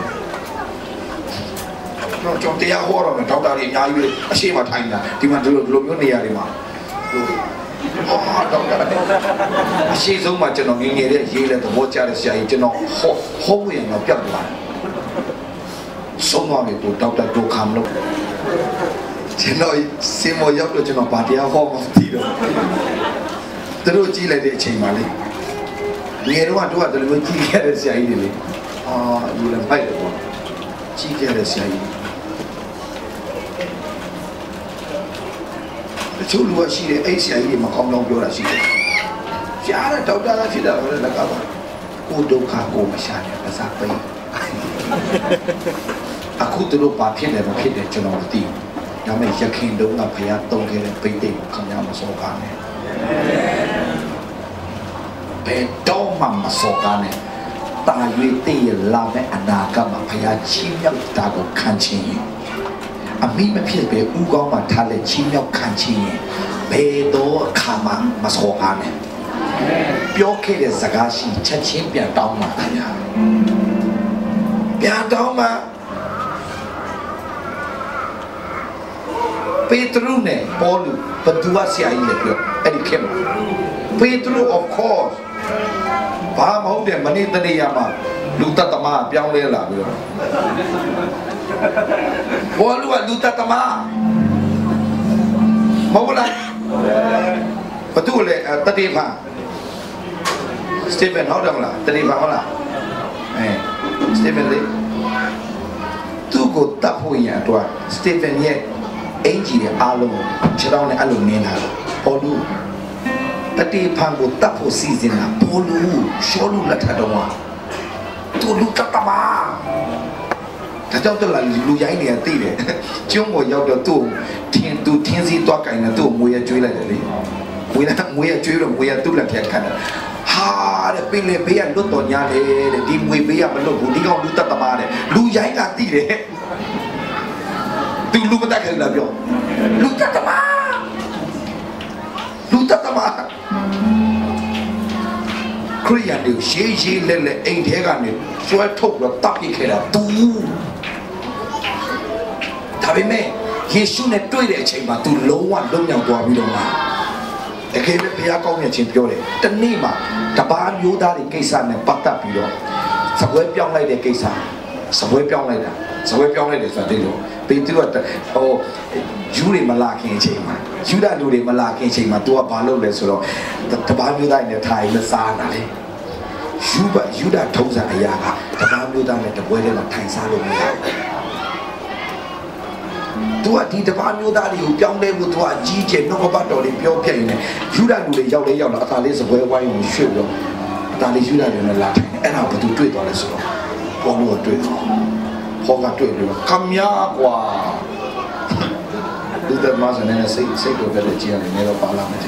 ကျွန်တော်တရားဟောတော့မယ်ဒေါက်တာလေးအများကြီးပဲအရှိမထိုင်တာဒီမှာဒီလိုမျိုးနေရာတွေမှာဒေါက်တာအရှိဆုံးမှာကျွန်တော်ငယ်တဲ့ရေးတဲ့သဘောကျတဲ့ဆရာကြီးကျွန်တော်ဟောဝင်တော့ပြတ်သွားတယ်ဆုံးသွားပြီသူဒေါက်တာဒိုခမ်လို့ကျွန်တော်စီမောရောက်လို့ကျွန်တော်ဗာတရားဟောမှသိတော့သူတို့ကြည့်လိုက်တဲ့အချိန်မှာလေငယ်တော့တို့ကဒီလိုမျိုးကြည့်ခဲ့တဲ့ဆရာကြီးတွေလေယူလည်းဖိုက်တယ်ပေါ့ကြည့်ခဲ့တဲ့ဆရာကြီးတချို့လူကရှိတယ်အဲ့ဆရာကြီးတွေမကောင်းပြောတာရှိတယ်ကြားတဲ့ဒေါက်တာကဖြစ်တာလည်းလက်ကပါကိုဒုက္ခကိုမရှာနဲ့ပါစားပိတ်အခုတို့ဘာဖြစ်လဲမဖြစ်တယ်ကျွန်တော်မသိဘူးဒါပေမဲ့ရခင်တုန်းကဘုရားတုံးခဲ့တဲ့ပိတ်တိတ်ကိုခင်ဗျားမစောကားနဲ့ ဘယ်တော့မှမစော်ကားနဲ့တာရွေတည့်ရလာမဲ့အနာဂတ်မှာဖယားချင်းမြောက်တာကိုခံချင်းရင်အမိမဖြစ်ပဲဥကောင်းမှာထားလက်ချင်းမြောက်ခံချင်းရင်ဘယ်တော့အခါမှမစော်ကားနဲ့ပြောခဲ့တဲ့စကားရှိချက်ချင်းပြန်တောင်းပါဗျာပြန်တောင်းပါပေတရုနဲ့ပေါလုဘသူကဆရာကြီးလည်းပြောအဲ့ဒီခေတ်မှာပေတရု of course ဘာမဟုတ်တဲ့မနေ့တနေ့ရမှာလူတတ်သမားပြောင်းလဲလာပြီးတော့ပေါလုကလူတတ်သမားမဟုတ်လားဘသူလဲတတိဖာစတီဗန်ဟုတ်တယ်မလားတတိဖာဟုတ်လားစတီဗန်လေသူ့ကိုတပ်ဖို့ရတော့စတီဗန်ရဲ့အင်ဂျီရဲ့အားလုံးခြေထောက်နဲ့အဲ့လိုနင်းလာတော့ပေါ်လူတတိဖန်ကိုတပ်ဖို့စီစဉ်တာပေါ်လူရှောလူလက်ထတော့သူလူတတ်မှာဒါကြောင့်တော့လူရိုင်းနေသိတယ်ကျုံးကိုရောက်တော့သူ့ထင်းစီတော့ကင်နေသူ့မွေးရကျွေးလိုက်တယ်လေမွေးရကျွေးတော့မွေးရသူ့လက်ထက်ခတ်တယ်ဟာတဲ့ပင်လေဘေးကလွတ်တော်ညာလေတဲ့ဒီမွေဘေးကမလွတ်ဘူးဒီကောင်လူတတ်မှာတဲ့လူရိုင်းကသိတယ်သူလူမတက်ခဲ့လားပြောလူတတ်မှာခရိယန်တွေရှေးရှေးလဲလဲအိမ်ထဲကနေဆွဲထုတ်ပြီးတပ်ပစ်ခဲ့တာသူဒါပေမဲ့ယေရှုနဲ့တွေ့တဲ့အချိန်မှာသူလုံးဝလွတ်မြောက်သွားပြီးတော့မှတကယ်ပဲဘုရားကောင်းမြတ်ခြင်းပြောတယ်တနေ့မှာတပါးမျိုးသားတွေကိစ္စနဲ့ပတ်သက်ပြီးတော့စပွဲပြောင်းလိုက်တဲ့ကိစ္စစပွဲပြောင်းလိုက်တယ်ဆိုတာသိလို့ပေတရုကယူတွေမလာခင်အချိန်မှာယူဒလူတွေမလာခင်အချိန်မှာ तू ကဘာလုပ်လဲဆိုတော့တပါးမျိုးသားနဲ့ထိုင်မစားတာလေယူဒထုံးစံအရာကတပါးမျိုးသားနဲ့တပွဲထဲမှာထိုင်စားလို့မရဘူး तू ကဒီတပါးမျိုးသားတွေကိုပြောင်းလဲဖို့ तू ကအကြီးကျယ်နှုတ်ကပတ်တော်တွေပြောပြရင်ယူဒလူတွေရောက်လာအသာလေးစပွဲဝိုင်းကိုရွှေ့တော့အသာလေးယူဒတွေနဲ့လာထိုင်အဲ့ဒါဘာ तू တွေ့သွားလဲဆိုတော့ဘောလို့တွေ့တော့ဟောကတွေ့လို့ခမရကွာဒီတမဆန်နဲ့စိတ်ကိုပဲကြည့်ရတယ်နေတော့ပါလာမယ်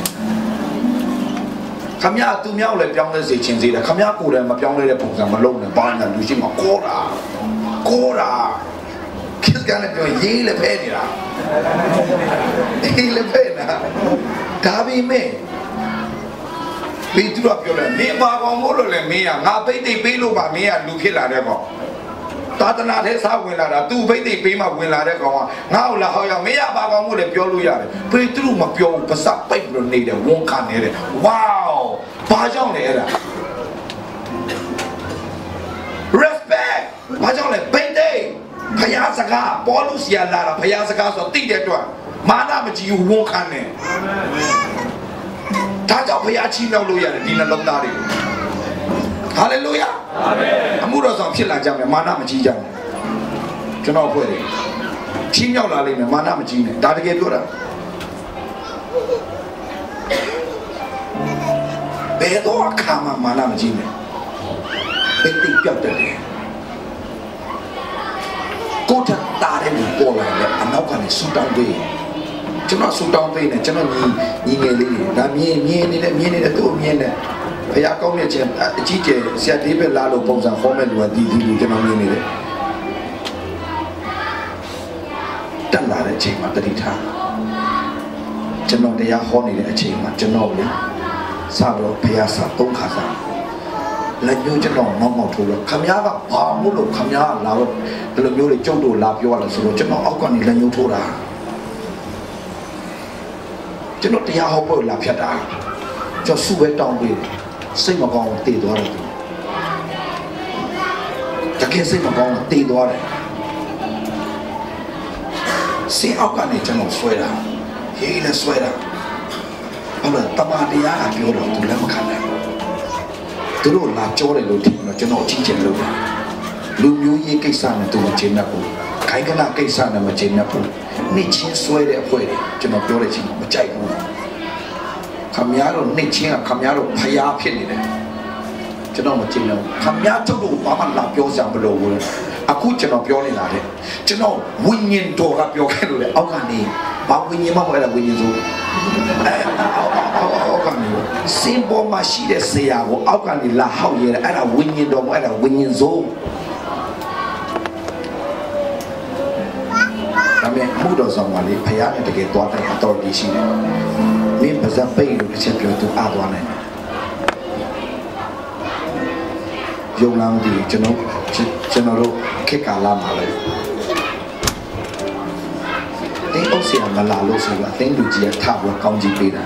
ခမရသူမြောက်လည်းပြောင်းလဲစေခြင်းစေတယ်ခမရကိုယ်တိုင်မပြောင်းလဲတဲ့ပုံစံမလုံးနဲ့ဘာညာလူရှိမှခေါ်တာခစ်ကန်လည်းပြောရေးလည်းဖဲနေတာရေးလည်းဖဲနေတာဒါပေမဲ့ပေတရုကပြောတယ်မင်းဘာကောင်မို့လို့လဲမင်းကငါပိတ်သိပေးလို့ပါမင်းကလူဖြစ်လာတဲ့ကောင်သာသနာထဲစားဝင်လာတာသူဘိတ်သိပေးမှဝင်လာတဲ့ကောင်ကငါ့ကိုလာဟောရောက်မရပါကောင်မို့လည်းပြောလို့ရတယ်ပေတရုမပြောဘူးပါစပိတ်လို့နေတယ်ဝန်ခံနေတယ်ဝေါဘာကြောင့်လဲအဲ့ဒါ respect ဘာကြောင့်လဲဘိတ်သိဖယားစကားပေါ်လူစီယာလာတာဖယားစကားဆိုတိတဲ့အတွက်မာနမကြီးဘူးဝန်ခံနေဒါကြောင့်ဖယားချီးမြှောက်လို့ရတယ်ဒီနှလုံးသားတွေဟာလေလုယာအာမင်အမှုတော်ဆောင်ဖြစ်လာကြမယ်မာနမကြီးကြမယ်ကျွန်တော်အဖွဲ့တွေချီးမြှောက်လာလိမ့်မယ်မာနမကြီးနဲ့ဒါတကယ်ပြောတာဘယ်တော့အခါမှမာနမကြီးနဲ့ပိတ်တိပြောက်တယ်ကိုထတာတဲ့လူပေါ်လာတယ်အနောက်ကနေဆူတောင်းပေးကျွန်တော်ဆူတောင်းပေးနေကျွန်တော်ညီငယ်လေးဒါမြင်နေတဲ့သူ့မြင်နေဘုရားကောင်းမြတ်ခြင်းအကြီးကျယ်ဆရာဒေးဗစ်လာလို့ပုံစံဟောမဲ့လူကဒီလူကျွန်တော်မြင်နေတယ်တက်လာတဲ့အချိန်မှာတတိထားကျွန်တော်တရားဟောနေတဲ့အချိန်မှာကျွန်တော်လေစတော့ဘုရားစာ၃ခါစာလက်ညှိုးကျွန်တော်မောက်ထိုးလို့ခမည်းကဘာမို့လို့ခမည်းကလာတော့ဒီလိုမျိုးတွေကျုပ်တို့လာပြောရလို့ဆိုတော့ကျွန်တော်အောက်ကနေလက်ညှိုးထိုးတာကျွန်တော်တရားဟောဖို့လာဖြတ်တာကျွန်တော်စုပဲတောင်းပေးစိတ်မကောင်းတည်သွားတယ်တကယ်စိတ်မကောင်းတည်သွားတယ်စိတ်အောက်ကနေကျွန်တော်ဆွဲတာရေးလည်းဆွဲတာဟုတ်လားတမန်တရားကပြောတော့သူလည်းမခံနိုင်သူတို့လာကြောတယ်လို့ထင်တော့ကျွန်တော်ချင်းချင်းလုပ်တာလူမျိုးရေးကိစ္စနဲ့သူမချင်းတတ်ဘူးခိုင်ကနာကိစ္စနဲ့မချင်းတတ်ဘူးနှစ်ချင်းဆွဲတဲ့အဖွဲ့တွေကျွန်တော်ပြောတဲ့ချင်းမကြိုက်ဘူးခမရတော့နှစ်ချင်းကခမရတော့ဖျားဖြစ်နေတယ်ကျွန်တော်မချင်းတော့ခမရတို့တို့ဘာမှလာပြောစရာမလိုဘူးအခုကျွန်တော်ပြောနေတာလေကျွန်တော်ဝိညာဉ်တော်ကပြောခဲ့လို့လေအောက်ကနေဘာဝိညာဉ်မှမဟုတ်အဲ့ဒါဝိညာဉ်ဆို အောက်ကနေစင်ပေါ်မှာရှိတဲ့ဆရာကိုအောက်ကနေလာဟောက်ရဲအဲ့ဒါဝိညာဉ်တော်မအဲ့ဒါဝိညာဉ်စိုးဒါပေမဲ့မှုတော်ဆောင်ပါလေဖယားနဲ့တကယ်သွားတဲ့အတော်ကြီးရှိတယ်မင်းပါဇက်ပိတ်လို့တစ်ချက်ပြောသူအားသွားနိုင်တယ်ယုံလားမသိကျွန်တော်တို့ခေတ်ကာလမှာလေတင်းအုပ်ဆရာမလာလို့ဆိုတော့အသိလူကြီးကထပြီးကောင်းကြီးပေးတာ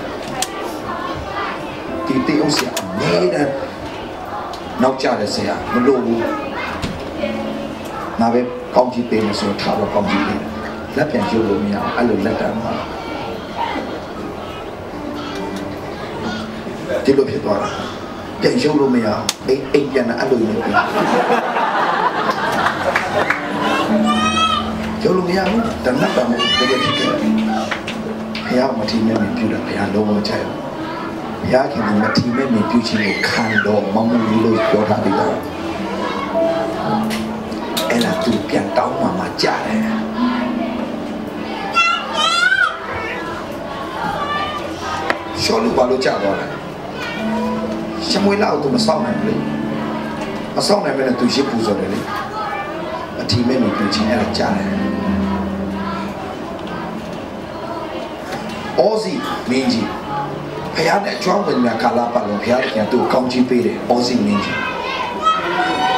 ဒီတင်းအုပ်ဆရာအမြဲတမ်းနောက်ကျတဲ့ဆရာမလို့ဘူးငါပဲကောင်းကြီးပေးမယ်ဆိုတော့ထပြီးကောင်းကြီးပေးလက်ပြန်ရုပ်လို့မရအောင်အဲ့လိုလက်တမ်းမှာဒီလိုဖြစ်သွားတာပြန်ရုပ်လို့မရအောင်အိမ်ပြန်အဲ့လိုလုပ်ပြီးရုပ်လို့မရဘူးတနတ်တာမို့တကယ်ဖြစ်တယ်ဘုရားမထီမဲ့မြင်ပြတာဘုရားလုံးဝကြိုက်ဘူးဘုရားခင်မထီမဲ့မြင်ပြခြင်းကိုခံတော့မမှုလို့ပြောထားတယ်အဲ့ဒါသူပြန်တောင်းမှကြားတယ်ရှောလူဘာလို့ကြားသွားလဲရှမွေးလောက်သူမဆောင်နိုင်ဘူးလေမဆောင်နိုင်မဲ့သူရှိပူဇော်တယ်လေအထီမဲ့မြင်ပြခြင်းအဲ့ဒါကြားတယ်အော်စီမင်းကြီးဖယားနဲ့ကျွမ်းဝင်မြကာလာပတ်လုံးဖယားကသူ့ကောင်းချီးပေးတယ်အော်စီမင်းကြီး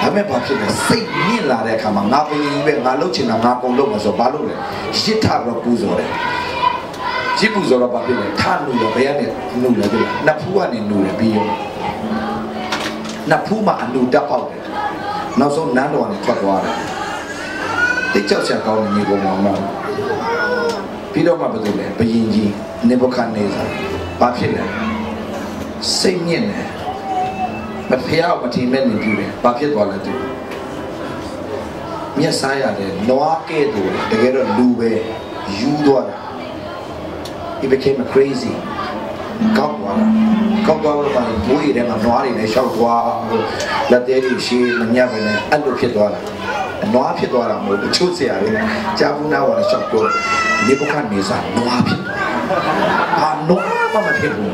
ဒါမဲ့ဘာဖြစ်လဲစိတ်မြင့်လာတဲ့အခါမှာငါပင်ကြီးပဲငါလှုပ်ချင်တာငါကုန်လုပ်မှာဆိုဘာလို့လဲရစ်ထတော့ပူဇော်တယ်ရစ်ပူဇော်တော့ဘာဖြစ်လဲထနူတော့ဘယ်ကနေနူလဲပြီနတ်ဖူးကနေနူတယ်ပြီးရောနတ်ဖူးမှာအနူတက်ပေါက်တယ်နောက်ဆုံးနန်းတော်ကနေထွက်သွားတယ်တိတ်ကြောက်ချင်ကောင်းနေမျိုးပေါ်မှာပြီးတော့မှဘာလို့လဲဘယင်ကြီးနေဘုခါနေစားဘာဖြစ်လဲစိတ်မြင့်တယ်မဖျားမထီမဲ့နေပြီလေဘာဖြစ်သွားလဲသူမျက်စားရတယ်နွားကဲ့သို့တကယ်တော့လူပဲယူသွားတာ he became a crazy ကောက်သွားတော့ဘိုးရည်ထဲမှာနွားတွေနဲ့ရှောက်သွားလက်သေးတွေရှည်မညက်ပဲနဲ့အဲ့လိုဖြစ်သွားတာနွားဖြစ်သွားတာမဟုတ်ဘူးချို့ဆရာတွေကြာဘူးနာဝါရှောက်တော့နေဘုခနေစားနွားဖြစ်ဟာနွားမမဖြစ်ဘူး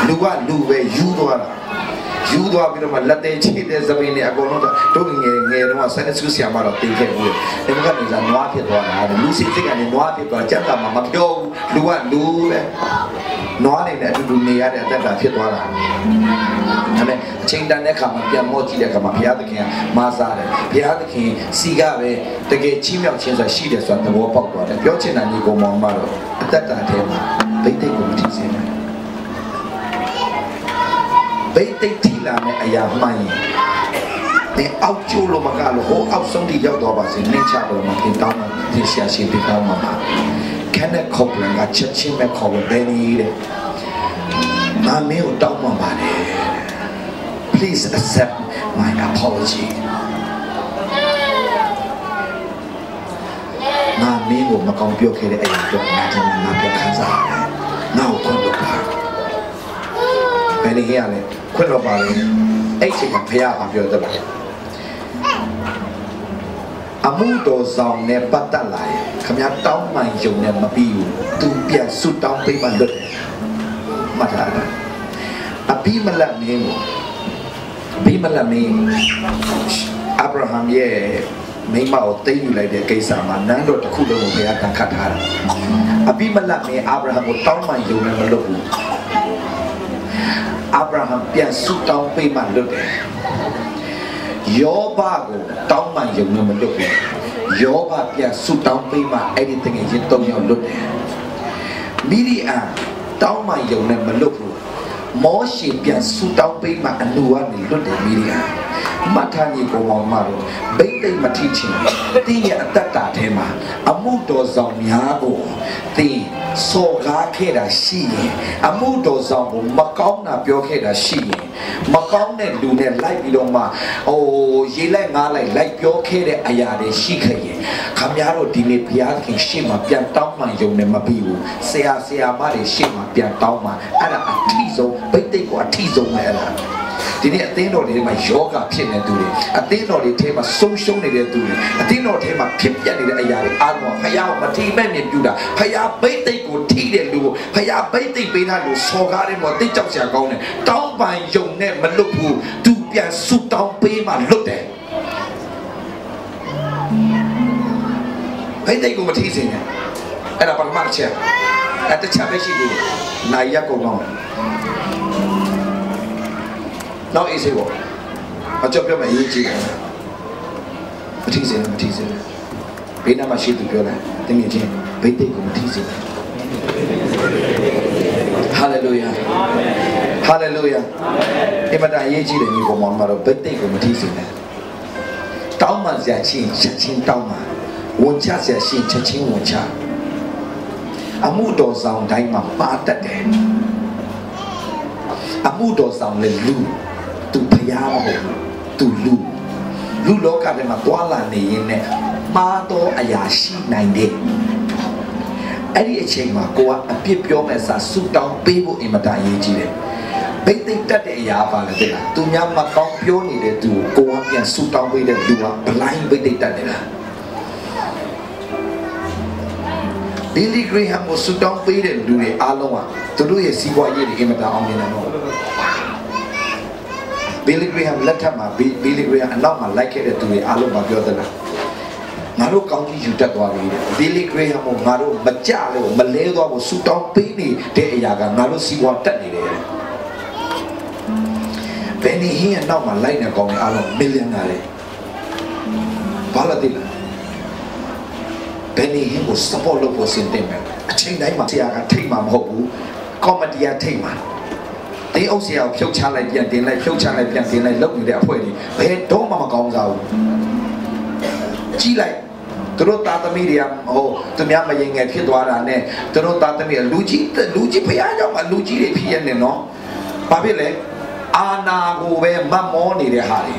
လူကလူပဲယူသွားတာယူသွားပြီးတော့မှလက်သေးချိတဲ့သပင်းတွေအကုန်လုံးတို့ငယ်တော့ဆန်ဆူဆရာမတော့တင်ခဲ့ဘူးနေဘုခနေစားနွားဖြစ်သွားတာလူစိတ်စိတ်ကနေနွားဖြစ်သွားကြက်တာမှမပြောဘူးလူကလူပဲနွားနေတဲ့အတူတူနေရတဲ့အတက်ကဖြစ်သွားတာဒါပေမဲ့အချိန်တန်တဲ့ခါမှာပြန်မော့ကြည့်တဲ့ခါမှာဘုရားသခင်ကမာစားတယ်ဘုရားသခင်စီကပဲတကယ်ချီးမြှောက်ခြင်းဆိုတာရှိတယ်ဆိုတာသဘောပေါက်သွားတယ်ပြောချင်တာညီကောင်မောင်မတော့အသက်တာထဲမှာဗိတ်သိက်ကိုမထီးစေနဲ့ဗိတ်သိက်ထီလာမဲ့အရာမှန်ရင်ဒီအောက်ကျိုးလို့မကလို့ဟိုအောက်ဆုံးထိရောက်တော့ပါစေနင်းချတော့မှတင်တောင်းမှတင်ရှာရှိတင်တောင်းမှKenneth Copeland ကချက်ချင်းပဲခေါ်လို့ဘယ်နည်းတဲ့ငါမင်းကိုတောင်းပန်ပါတယ် Please accept my apology ငါမင်းကိုမကောင်းပြောခဲ့တဲ့အရာတော့ငါတင်ငါပြောခံစားရတယ်ငါ့ကိုခွင့်လို့ပါဘယ်နည်းရလဲခွင့်လို့ပါလေအဲ့ချိန်မှာဖះကပြောတယ်အမှုတော်ဆောင်နဲ့ပတ်သက်လာရင်ခမည်းတောင်းမှန်ယုံနဲ့မပြီးဘူးသူပြန်ဆွတောင်းပေးမှလွတ်တယ်မှတ်ထားလားအဘိမလတ်မင်းအာဗြဟံရဲ့မိမကိုသိယူလိုက်တဲ့ကိစ္စမှာနန်းတော်တစ်ခုလုံးကိုဘုရားတန်ခတ်ထားတာအဘိမလတ်မင်းအာဗြဟံကိုတောင်းမှန်ယုံနဲ့မလွတ်ဘူးအာဗြဟံပြန်ဆွတောင်းပေးမှလွတ်တယ်ယောဘကိုတောင်းမှန်ယုံနဲ့မလွတ်ဘူးယောဘပြန်ဆုတောင်းပေးမှအဲ့ဒီတကယ်ချင်း၃ယောက်လွတ်တယ်မိရိယတောင်းမှန်ယုံနဲ့မလွတ်ဘူးမောရှေပြန်ဆုတောင်းပေးမှအနူကနေလွတ်တယ်မိရိယမထာညီကိုမောင်မတို့ဘိတ်သိမ့်မထီးချင်းတင်းရဲ့အတ္တတာထဲမှာအမှုတော်ဆောင်များကိုတင်းစော်ကားခဲ့တာရှိရင်အမှုတော်ဆောင်ကိုမကောင်းတာပြောခဲ့တာရှိရင်မကောင်းတဲ့လူနဲ့လိုက်ပြီးတော့မှရေလိုက်ငားလိုက်ပြောခဲ့တဲ့အရာတွေရှိခဲ့ရင်ခမများတို့ဒီနေ့ဘုရားခင်ရှေ့မှာပြန်တောင်းမှန်ယုံနဲ့မပြီးဘူးဆရာမတွေရှေ့မှာပြန်တောင်းမှအဲ့ဒါအထီးဆုံးဘိတ်သိက်ကိုအထီးဆုံးပဲအဲ့ဒါ ဒီနေ့အသင်းတော်တွေမှာယောဂဖြစ်နေသူတွေအသင်းတော်တွေထဲမှာဆုံးရှုံးနေတဲ့သူတွေအသင်းတော်ထဲမှာဖြစ်ပျက်နေတဲ့အရာတွေအားလုံးဖယားမထီမဲ့မြင်ပြူတာဖယားဘိတ်သိက်ကိုထိတဲ့လူကိုဖယားဘိတ်သိက်ပေးထားလို့စော်ကားတယ်မော်တိတ်ကြောက်စရာကောင်းတယ်တောင်းပန်ယုံနဲ့မလွတ်ဘူးသူပြန်ဆုတောင်းပေးမှလွတ်တယ်ဘိတ်သိက်ကိုမထိစေနဲ့အဲ့ဒါပထမတစ်ချက်အဲ့တစ်ချက်ပဲရှိသေးတယ်နိုင်ရက်ကုန်တော့နောက်အေးစေပေါ့အကြောက်ပြောမယ်အရေးကြီးတယ်မထိစေနဲ့မထိစေနဲ့ဘေးနားမှာရှိသူပြောတယ်တကယ်ချင်းဘိတ်သိက်ကိုမထိစေနဲ့ဟာလေလုယာဟာလေလုယာအမတန်အရေးကြီးတယ်ညီကောင်မတော်ဘိတ်သိက်ကိုမထိစေနဲ့တောင်းမှစရာချင်းချက်ချင်းတောင်းမှဝန်ချစရာရှိချက်ချင်းဝန်ချအမှုတော်ဆောင်တိုင်းမှာပါတတ်တယ်အမှုတော်ဆောင်လေလူသူဖျားမဟုတ်သူလူလောကထဲမှာတွာလာနေရင်နဲ့မှားတော့အရာရှိနိုင်တယ်အဲ့ဒီအချိန်မှာကိုကအပြစ်ပြောမဲ့စာဆုတောင်းပေးဖို့အင်မတန်ရေးကြီးတယ်ဘိတ်သိက်တတ်တဲ့အရာပါလေတဲ့သူများမကောင်းပြောနေတဲ့သူကိုကပြန်ဆုတောင်းပေးတဲ့လူကဘလိုင်းဘိတ်သိက်တတ်နေတာBilly Graham ကိုဆုတောင်းပေးတဲ့လူတွေအားလုံးကသူတို့ရဲ့စီးပွားရေးတွေအင်မတန်အောင်မြင်တယ်နော် Billy Graham လက်ထက်မှာ Billy Graham အနောက်မှာလိုက်ခဲ့တဲ့သူတွေအားလုံးကပြောသလားငါတို့ကောင်းကြီးယူတတ်သွားပြီတဲ့ Billy Graham ကိုငါတို့မကြလို့မလဲသွားဖို့ဆုတောင်းပေးနေတဲ့အရာကငါတို့စီးပွားတက်နေတယ် Benny Hinn အနောက်မှာလိုက်နေကောင်းတဲ့အားလုံးမီလီယံနာတွေဘာလို့ဒီBenny Hinn ကို support လုပ်ဖို့စဉ်းတင်မယ်အချိန်တိုင်းမှာဆရာကထိတ်မှာမဟုတ်ဘူး comedy ကထိတ်မှာဒီအုပ်ဆရာကိုဖြုတ်ချလိုက်ပြန်တင်လိုက်ဖြုတ်ချလိုက်ပြန်တင်လိုက်လုပ်နေတဲ့အဖွဲကြီးဘယ်တော့မှမကောင်းစားဘူးကြီးလိုက်သူတို့သားသမီးတွေကဟိုသူများမရင်ငယ်ဖြစ်သွားတာနဲ့သူတို့သားသမီးလူကြီးဖျားကြောင့်လူကြီးတွေဖြစ်ရနေနော်ဘာဖြစ်လဲအာနာကိုပဲမတ်မောနေတဲ့ဟာတွေ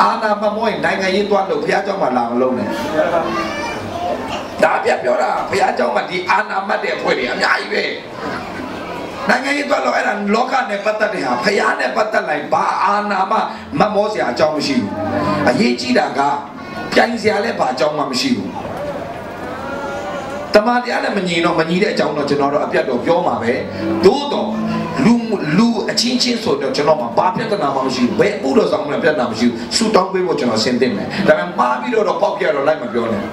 အာနာမတ်မောရင်နိုင်ငံရေးသွားလို့ဖျားကြောင့်မှလာမလုံးနဲ့ဒါပြပြောတာဘုရားကျောင်းမှာဒီအာနာမတ်တဲ့အဖွဲ့တွေအများကြီးပဲနိုင်ငံရေးတော့အဲ့ဒါလောကနဲ့ပတ်သက်တဲ့ဟာဘုရားနဲ့ပတ်သက်လိုက်ဘာအာနာမမတ်မောစရာအကြောင်းမရှိဘူးအရေးကြီးတာကပြိုင်စရာလည်းဘာအကြောင်းမှမရှိဘူးတမန်တရားနဲ့မညီတော့မညီတဲ့အကြောင်းတော့ကျွန်တော်တို့အပြတ်တော့ပြောမှာပဲသို့တော့လူအချင်းချင်းဆိုတော့ကျွန်တော်မှဘာပြဿနာမှမရှိဘူးဘယ်ဥတော်ဆောင်မှပြဿနာမရှိဘူးဆူတောင်းပေးဖို့ကျွန်တော်ဆင်သင့်မယ်ဒါပေမဲ့မှားပြီးတော့ပေါက်ပြတော့လိုက်မပြောနဲ့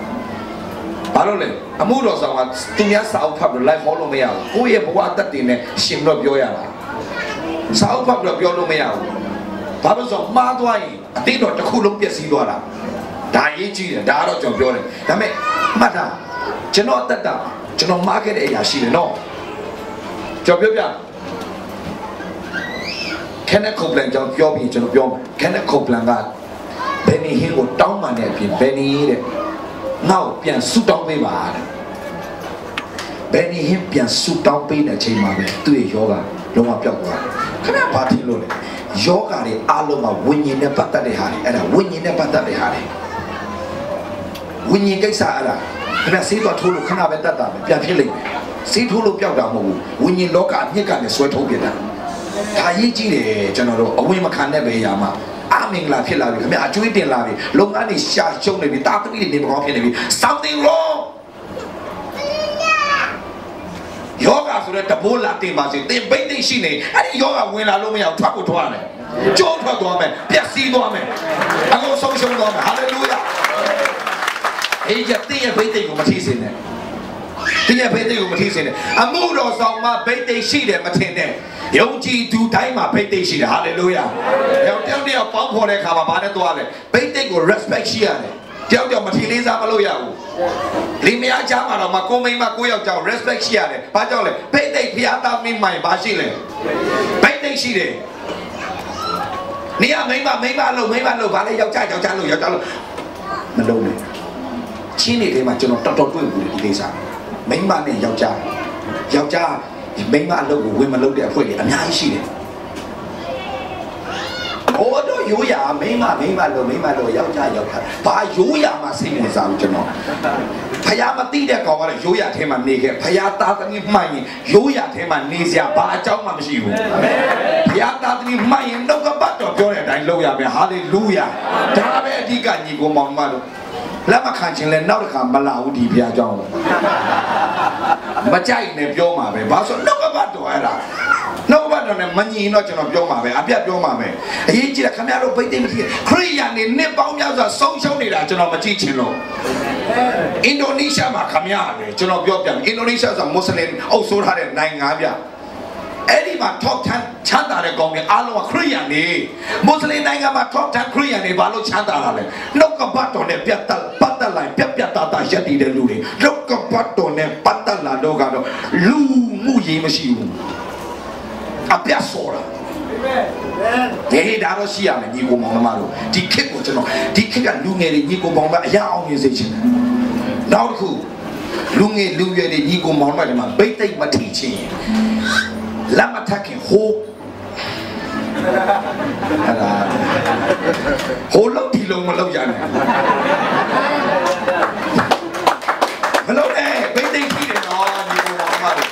ဘာလို့လဲအမှုတော်ဆောင်ကသူများစာအုပ်ဖတ်ပြီးလိုက်ဟောလို့မရဘူးကိုယ့်ရဲ့ဘဝအသက်တင်နဲ့ရှင်တော့ပြောရတာစာအုပ်ဖတ်ပြီးပြောလို့မရဘူးဘာလို့ဆိုမှားသွားရင်အတိတ်တော့တစ်ခုလုံးပျက်စီးသွားတာဒါရေးကြည့်တယ်ဒါကတော့ကျွန်တော်ပြောတယ်ဒါပေမဲ့မှတ်တာကျွန်တော်အသက်တာကျွန်တော်မှားခဲ့တဲ့အရာရှိတယ်နော်ကျွန်တော်ပြောKenneth Copeland ကြောင့်ပြောပြီးကျွန်တော်ပြောမယ် Kenneth Copeland က Benny Hinn ကိုတောင်းပန်တဲ့အပြင် Benny တဲ့နောက်ပြန်ဆူတောင်းပေးပါတဲ့ Benny Hinn ပြန်ဆူတောင်းပေးတဲ့အချိန်မှာပဲသူ့ရဲ့ယောဂလုံးဝပျောက်သွားတယ်ခဏဘာထင်လို့လဲယောဂတွေအားလုံးကဝိညာဉ်နဲ့ပတ်သက်တဲ့ဟာတွေအဲ့ဒါဝိညာဉ်နဲ့ပတ်သက်တဲ့ဟာတွေဝိညာဉ်ကိစ္စအဲ့ဒါခင်ဗျဆေးသွားထိုးလို့ခဏပဲတတ်တာပဲပြန်ဖြစ်လိမ့်မယ်ဆေးထိုးလို့ပျောက်တာမဟုတ်ဘူးဝိညာဉ်လောကအမြင့်ကနေဆွဲထုတ်ပြတာဒါရေးကြည့်တယ်ကျွန်တော်တို့အဝိမခံတဲ့ဘေးရာမှာအမင်္ဂလာဖြစ်လာပြီခင်ဗျအကျွေးတင်လာပြီလုပ်ငန်းတွေရှာရှုံးနေပြီတာသမီတွေနေမကောင်းဖြစ်နေပြီ something wrong ယောဂဆိုတဲ့တဘိုးလာတင်ပါစေတင်ပိတ်သိရှိနေအဲ့ဒီယောဂဝင်လာလို့မရဘူးထွက်ကိုထွက်ရတယ်ကျိုးထွက်သွားမယ်ပျက်စီးသွားမယ်အကုန်ဆုံးရှုံးသွားမယ်ဟာလေလုယာအေးကြတဲ့ရဲ့ပိတ်သိကိုမထီးစင်နဲ့တဲ့ရဲ့ပိတ်သိကိုမထီးစင်နဲ့အမှုတော်ဆောင်မှာပိတ်သိရှိတယ်မထင်နဲ့ယုံကြည်သူတိုင်းမှာပိတ်သိက်ရှိတယ်ဟာလေလုယာ။ယောက်တယောက်ပေါင်းဖော်တဲ့အခါမှာဘာနဲ့သွားလဲ။ပိတ်သိက်ကို respect ရှိရတယ်။တယောက်တယောက်မထီလေးစားမလို့ရဘူး။လိမယားချားမှာတော့မကိုမိန်းမကိုယောက်ကြောင့် respect ရှိရတယ်။ဘာကြောင့်လဲ။ပိတ်သိက်ဖျားသားမိမိုင်ဘာရှိလဲ။ပိတ်သိက်ရှိတယ်။နေရမိန်းမလို့ဘာလဲယောက်ျားလို့မလုံးနဲ့။ချင်းနေတဲ့မှာကျွန်တော်တော်တွေ့ဘူးဒီကိစ္စ။မိန်းမနဲ့ယောက်ျားမိန်းမအလုပ်ကိုဝင်မလုပ်တဲ့အဖွဲ့တွေအများကြီးရှိတယ်။ဟိုတော့ရိုးရာမိန်းမလို့ယောက်ျားဘာရိုးရာမှစိတ်ဝင်စားဘူးကျွန်တော် ဖယားမသိတဲ့ကောင်ကလည်းရိုးရထဲမှာနေခဲ့ဖယားသားသမီးမှန်ရင်ရိုးရထဲမှာနေစရာဘာအကြောင်းမှမရှိဘူးဖယားသားသမီးမှန်ရင်နှုတ်ကပတ်တော်ပြောတဲ့အတိုင်းလုပ်ရမယ်ဟာလေလုယာဒါပဲအဓိကညီကိုမောင်မတို့လက်မခံခြင်းလဲနောက်တစ်ခါမလာဘူးဒီဖယားကြောင်းမကြိုက်နဲ့ပြောမှာပဲဘာလို့နှုတ်ကပတ်တော်အဲ့ဒါနှုတ်ကပတ်တော်နဲ့မညီတော့ကျွန်တော်ပြောမှာပဲအပြတ်ပြောမှာပဲအရေးကြီးတာခင်ဗျားတို့ဗိတ်သိမ့်မသိခရိယာနေနှစ်ပေါင်းများစွာဆုံးရှုံးနေတာကျွန်တော်မကြည့်ချင်လို့အင်ဒိုနီးရှားမှာခမရပဲကျွန်တော်ပြောပြမယ်အင်ဒိုနီးရှားဆိုမွတ်စလင်အုပ်စိုးထားတဲ့နိုင်ငံပြအဲ့ဒီမှာ top 10 ချမ်းသာတဲ့ကောင်တွေအားလုံးကခရိယာနေမွတ်စလင်နိုင်ငံမှာ top 10 ခရိယာနေဘာလို့ချမ်းသာတာလဲနှုတ်ကပတ်တော်နဲ့ပြတ်တက်လိုက်ပြတ်သားရက်တည်တဲ့လူတွေနှုတ်ကပတ်တော်နဲ့ပတ်တက်လာတော့ကတော့လူမှုရေးမရှိဘူးအပြတ်စောတာဒီဒါတော့ရှိရမယ်ညီကိုမောင်နှမတို့ဒီခက်ကိုကျွန်တော်ဒီခက်ကလူငယ်တွေညီကိုမောင်နှမအရာအောင်မြင်စေချင်တယ်နောက်တစ်ခုလူငယ်လူရွယ်တွေညီကိုမောင်နှမတွေမှာဗိတ်သိက်မထိချင်လက်မထက်ခင်ဟိုးအဲ့ဒါဟိုးလို့ဒီလုံးမလောက်ရနဲ့မလောက်နဲ့ဗိတ်သိက်ထိတယ်နော်ညီကိုမောင်နှမတို့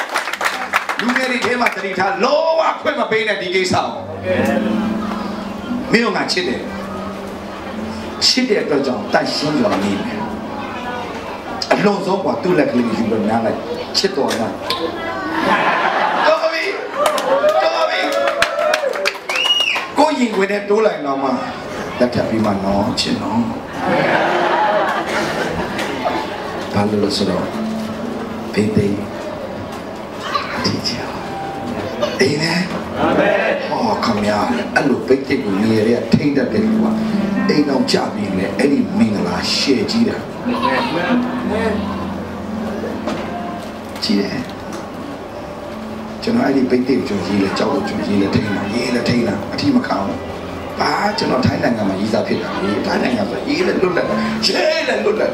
လူငယ်တွေထဲမှာတတိထားလောကခွင့်မပေးနဲ့ဒီကိစ္စကိုမင်းတို့ငါချစ်တယ်ချစ်တဲ့အတွက်ကြောင့်တတ်ရှင်းစွာနေတယ်အလုံးစုံကသူ့လက်ကလေးယူလို့နားလိုက်ချစ်တော်မှာတော်ပြီကိုရင်ဝင်တဲ့တိုးလိုက်တော့မှလက်ထပ်ပြီးမှနော်ချစ်နော်ဘာလို့လဲဆိုတော့ဘေးဘေးဒီချာအေးနဲ့ဟောခမရအဲ့လိုပိတ်တိတ်ကိုနေရထိမ့်တတ်တဲ့လူကအိမ်အောင်ကြပြီးလေအဲ့ဒီမင်္ဂလာရှေ့ကြီးတာကြီးတယ်ကျွန်တော်အဲ့ဒီပိတ်တိတ်ကျွန်တော်ရေးလေကြောက်လို့ကျွန်တော်ရေးလေထိမ့်တာရေးလေထိမ့်တာအထီးမခံဘူးဘာကျွန်တော်ထိုင်းနိုင်ငံမှာရေးစားဖြစ်တာလေထိုင်းနိုင်ငံဆိုရေးလေလွတ်လပ်ရေးလေလွတ်လပ်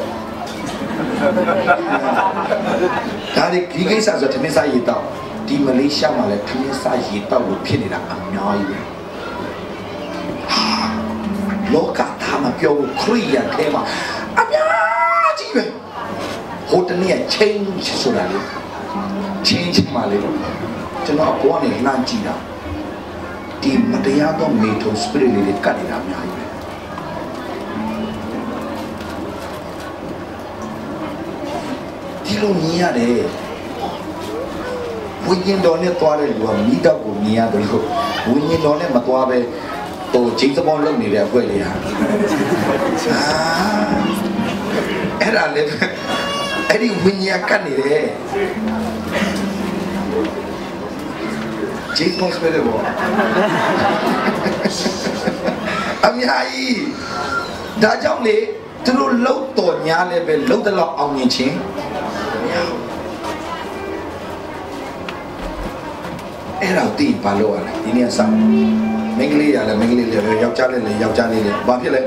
ဒါဒီကိစ္စဆိုတမင်စားရေးတော့ဒီမလေးရှားမှာလည်းခင်းစားရေတောက်လို့ဖြစ်နေတာအများကြီးပဲလောကသားမပြောဘူးခရိယာထဲမှာအများကြီးပဲဟိုတနေ့ change ဆိုတာလေ change မှာလေကျွန်တော်ဘောနဲ့လှမ်းကြည့်တာဒီမတရားသောမေထုံ spirit လေးတွေကတ်နေတာအများကြီးပဲဒီလိုမြင်ရတယ်ဝိညာဉ်တော်နဲ့သွားတဲ့လူကမိတော့ကိုမြင်ရတယ်လို့ဝိညာဉ်တော်နဲ့မသွားပဲဟိုဂျိမ်းစပေါင်းလုပ်နေတဲ့အဖွဲလေးဟာအဲ့ဒါလေအဲ့ဒီဝိညာဉ်ကတ်နေတယ်ဂျိမ်းစပေါင်းစပယ်ဘောအများကြီးဒါကြောင့်လေသူတို့လှုပ်တော်ညာလည်းပဲလှုပ်တဲ့လောက်အောင်မြင်ခြင်းအဲ့ဒါတိဘာလို့ရလဲဒီနေ့ဆောင်းမင်္ဂလိရလဲမင်္ဂလိလေယောက်ျားလေးလေယောက်ျားလေးလေဘာဖြစ်လဲ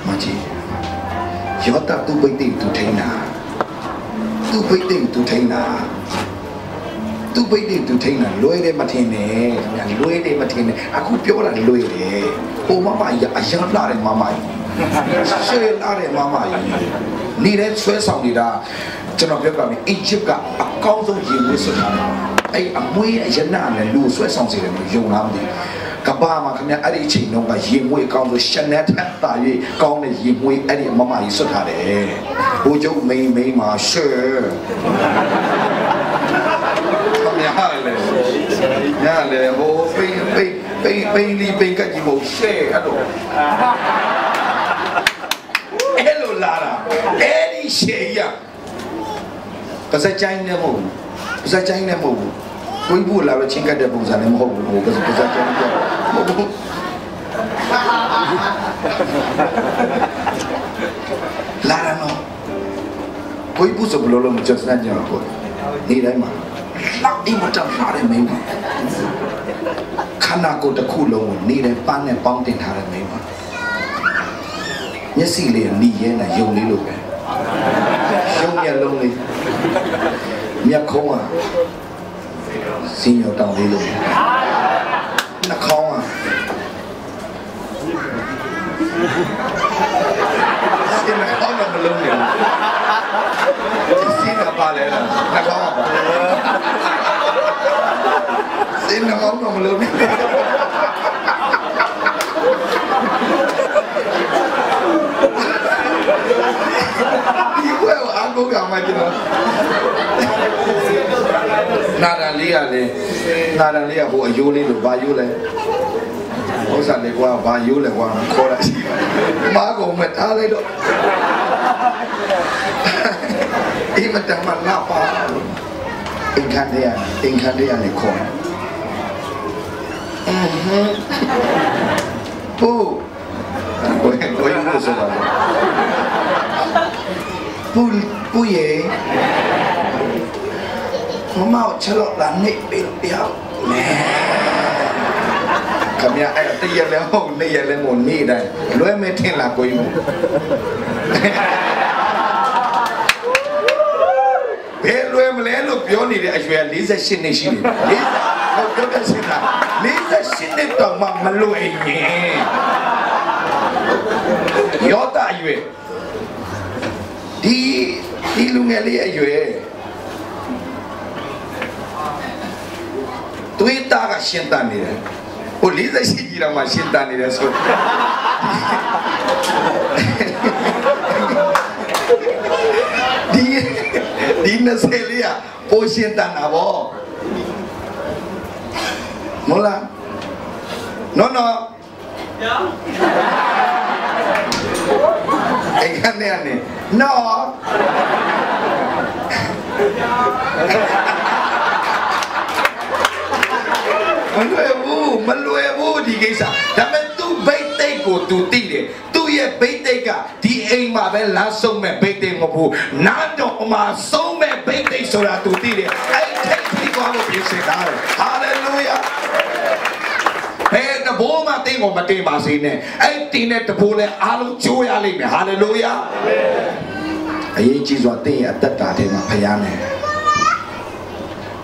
မကြည့်ရောတာသူပိတ်တိသူထိန်းတာသူပိတ်တိသူထိန်းတာသူပိတ်တိသူထိန်းတာလွဲတယ်မထင်နဲ့ခင်ဗျာလွဲတယ်မထင်နဲ့အခုပြောတာလွဲတယ်ဟိုမမကြီးအရန်လာတယ်မမကြီးဆွဲလာတယ်မမကြီးနေတဲ့ဆွဲဆောင်နေတာကျွန်တော်ပြောပြမယ်အီဂျစ်ကအကောင်းဆုံးရေဝတ်ဆွထားတာအဲ့အမွေးအရနာနဲ့လူဆွဲဆောင်စီတယ်လို့ယုံလားမသိကဘာမှာခင်ဗျအဲ့ဒီအချိန်တုန်းကရေမွေးအကောင်းဆုံးရှန်နယ်ထက်တာ၍ကောင်းတဲ့ရေမွေးအဲ့ဒီမမကြီးဆွထားတယ်ဘိုးကျုပ်မိန်းမှာရှယ်ခင်ဗျဟာလေညာလေဟိုပိန်လီပိန်ကကြီးမို့ရှယ်အဲ့လိုလာတာအဲ့ဒီရှယ်ရပါစချိုင်းနဲ့မဟုတ်ဘူးပါစချိုင်းနဲ့မဟုတ်ဘူးကိုကြီးဘူးလာတော့ချင်းကတ်တဲ့ပုံစံနဲ့မဟုတ်ဘူးဟိုပါစချိုင်းပြောမဟုတ်ဘူးလာရနော်ကိုကြီးဘူးဆိုဘလို့လို့မချက်စမ်းကြတော့ကိုဒီတိုင်းမှာလောက်အိမ်မတောင်လာတယ်မင်းခန္ဓာကိုယ်တစ်ခုလုံးကိုနေတယ်ပန်းနဲ့ပေါင်းတင်ထားတယ်မင်းပါမျက်စိလေးနီးရဲနဲ့ယုံလေးလို့ပဲယုံမျက်လုံးလေးမျက်ခုံးကစင်းရောတောင်လေးလို့နှာခေါင်းကစင်းနှာခေါင်းတော့မလုံးနေဘူး xin là ba lẽ là nó có xin nó không còn luôn đi quay vào ăn cố gắng mà chứ nó na đang lý à bộ vô đi được ba vô lên ông sản này qua ba vô lại qua khó lại má của mệt á lấy đó ý mà chẳng mặt nào pa in khăn đây này khó pu ôi mua số đó pu gì nó mau chờ lọt là nị bị béo nè cảm nhận ai là tây lên hồn tây lên mồn mi đây lối mê thiên là quỷ bé lối mà lấy lúc béo này để chơi lý giải xin này xin lý giải không có xin là lý giải xin này tao mà lối nhỉ yếu ta yêu đi luôn nghe lý yêu tôi ta cả xin ta này ô lý giải xin gì đâu mà xin ta này số đi nó sẽ lý à ô xin ta nào bo muốn là nó anh này nó Malu di kisah. Tapi tu baik ko tu tiri. Tu ye baik ka. Di ma be langsung me baik ngobu. Nando ma so me baik sora tu tiri. Ai take ko amo pisah. Hallelujah. Hey, na bo ma tingo mati masine. Ai tine te bole alu joya le me. Hallelujah. Ai chीज आते हैं अत्ता थे ना भयाने.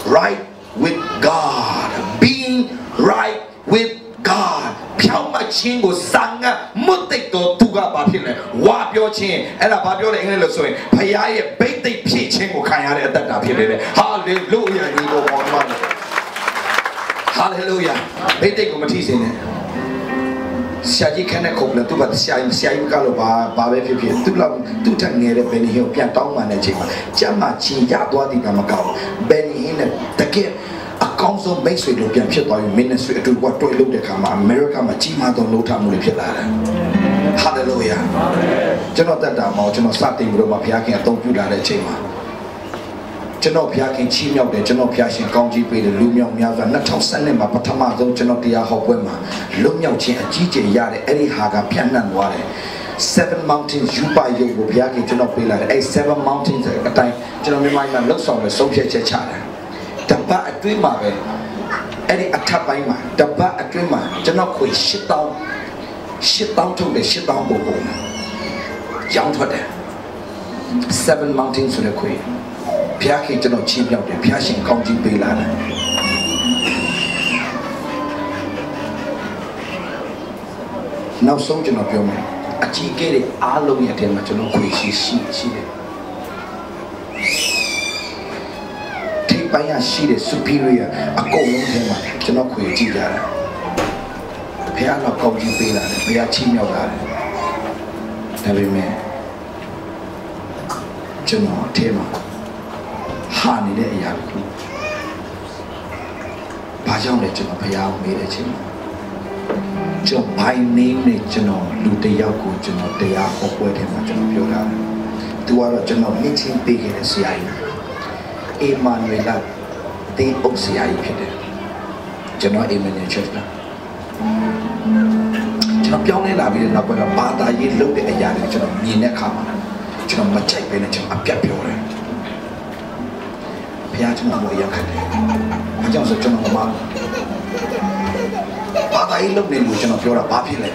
Right with God, being right with God. 飘嘛钱我sang啊，目的都度个把片嘞，挖标钱，哎那把标嘞，应该就说，พยายาม背地骗钱我看下来，得打片嘞，哈利路亚，你个王嘛，哈利路亚，背地我们提醒呢。下季看那空了，都把下一个了把外片片，都他眼的别人变当晚的钱嘛，加嘛钱压多的那么高，别人呢，大概。ကောင်းဆုံးမိတ်ဆွေတို့ပြန်ဖြစ်သွားပြီမင်းနဲ့ဆွေအတူကတွေ့လို့တဲ့ခါမှာအမေရိကမှာကြီးမားသောလှုပ်ထမှုတွေဖြစ်လာတယ်။ Hallelujah ကျွန်တော်တက်တာမဟုတ်ကျွန်တော်စတင်ပြီးတော့မှဘုရားခင်အသုံးပြုလာတဲ့အချိန်မှာကျွန်တော်ဘုရားခင်ချီးမြှောက်တယ်ကျွန်တော်ဘုရားရှင်ကောင်းကြီးပေးတယ်လူမြောက်များစွာ2012မှာပထမဆုံးကျွန်တော်တရားဟောပွဲမှာလွတ်မြောက်ခြင်းအကြီးကျယ်ရတဲ့အဲ့ဒီဟာကဖြန့်နှံ့သွားတယ်7 mountains ယူပါရုပ်ကိုဘုရားခင်ကျွန်တော်ပေးလာတယ်အဲ့7 mountains အတိုင်းကျွန်တော်မြန်မာမှာလှုပ်ဆောင်ရဆုံးဖြတ်ချက်ချတယ်တပတ်အတွင်းမှာပဲအဲ့ဒီအထက်ပိုင်းမှာတပတ်အတွင်းမှာကျွန်တော်ခွေ8000ထုတ်တယ်8000ပုံပုံရောင်းထွက်တယ်7 mountains ဆိုတဲ့ခွေဘုရားခင်ကျွန်တော်ချင်းပြောက်တယ်ဘုရားရှင်ကောင်းကြီးပေးလာတယ်နောက်ဆုံးကျွန်တော်ပြောမယ်အကြီးကဲတဲ့အားလုံးရဲ့အထဲမှာကျွန်တော်ခွေရှိတယ်ပိုင်းရရှိတဲ့ superior အကုန်လုံးထဲမှာကျွန်တော်ခွေကြည့်ကြတယ်ဘုရားတော့ကောင်းကြီးပေးလာတယ်ဘုရားချီးမြှောက်လာတယ်ဒါပေမဲ့ကျွန်တော်အထဲမှာဟာနေတဲ့အရာကိုဘာကြောင့်လဲကျွန်တော်ဘုရားကိုမေးတဲ့အချိန်မှာကျွန်တော် by name နဲ့ကျွန်တော်လူတစ်ယောက်ကိုကျွန်တော်တရားဟောပွဲထဲမှာကျွန်တော်ပြောတာသူကတော့ကျွန်တော်မြင့်ချင်းပေးခဲ့တဲ့ဆရာကြီးEmmanuel တင်းအုပ်ဆရာကြီးဖြစ်တယ်ကျွန်တော် Emmanuel Church ကကျွန်တော်ပြောင်းလဲလာပြီးတဲ့နောက်ပိုင်းတော့ဘာသာရေးလုပ်တဲ့အရာတွေကျွန်တော်မြင်တဲ့အခါမှာကျွန်တော်မကြိုက်ပဲနဲ့ကျွန်တော်အပြတ်ပြောတယ်ဘုရားကျွန်တော်ကိုရောက်ခဲ့တယ်အကြောင်းဆိုကျွန်တော်ဘာသာရေးလုပ်နေလို့ကျွန်တော်ပြောတာဘာဖြစ်လဲ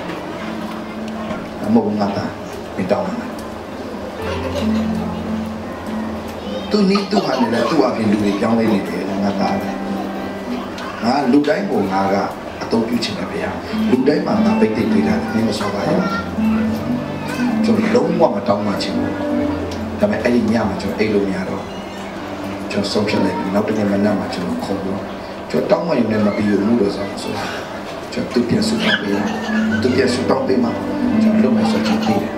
မဟုတ်ဘူးငါသားမတောင်းဘူးသူနီးသူဟာနေလဲသူ့အပြင်လူတွေကြောင်းလေးနေတယ်ငါသားငါလူတိုင်းပုံငါကအသုံးပြုချင်တယ်ဗျာလူတိုင်းမှာငါပိတ်သိပ်တွေ့တာမင်းမစောပါဘူးကျွန်တော်လုံးဝမတောင်းမှချင်ဘူး ဒါပေမဲ့အဲ့ဒီညမှာကျွန်တော်အိတ်လို့မရတော့ကျွန်တော်ဆုံးဖြတ်လိုက်ပြီးနောက်တစ်နေ့မနက်မှာကျွန်တော်ခေါ်ပြီးကျွန်တော်တောင်းမှယူနေမပြီးဘူးလို့ဆိုကျွန်တော်သူပြန်ဆူတောင်းပေးသူပြန်ဆူတောင်းပေးမှာကျွန်တော်လုပ်မယ်ဆိုချင်သေးတယ်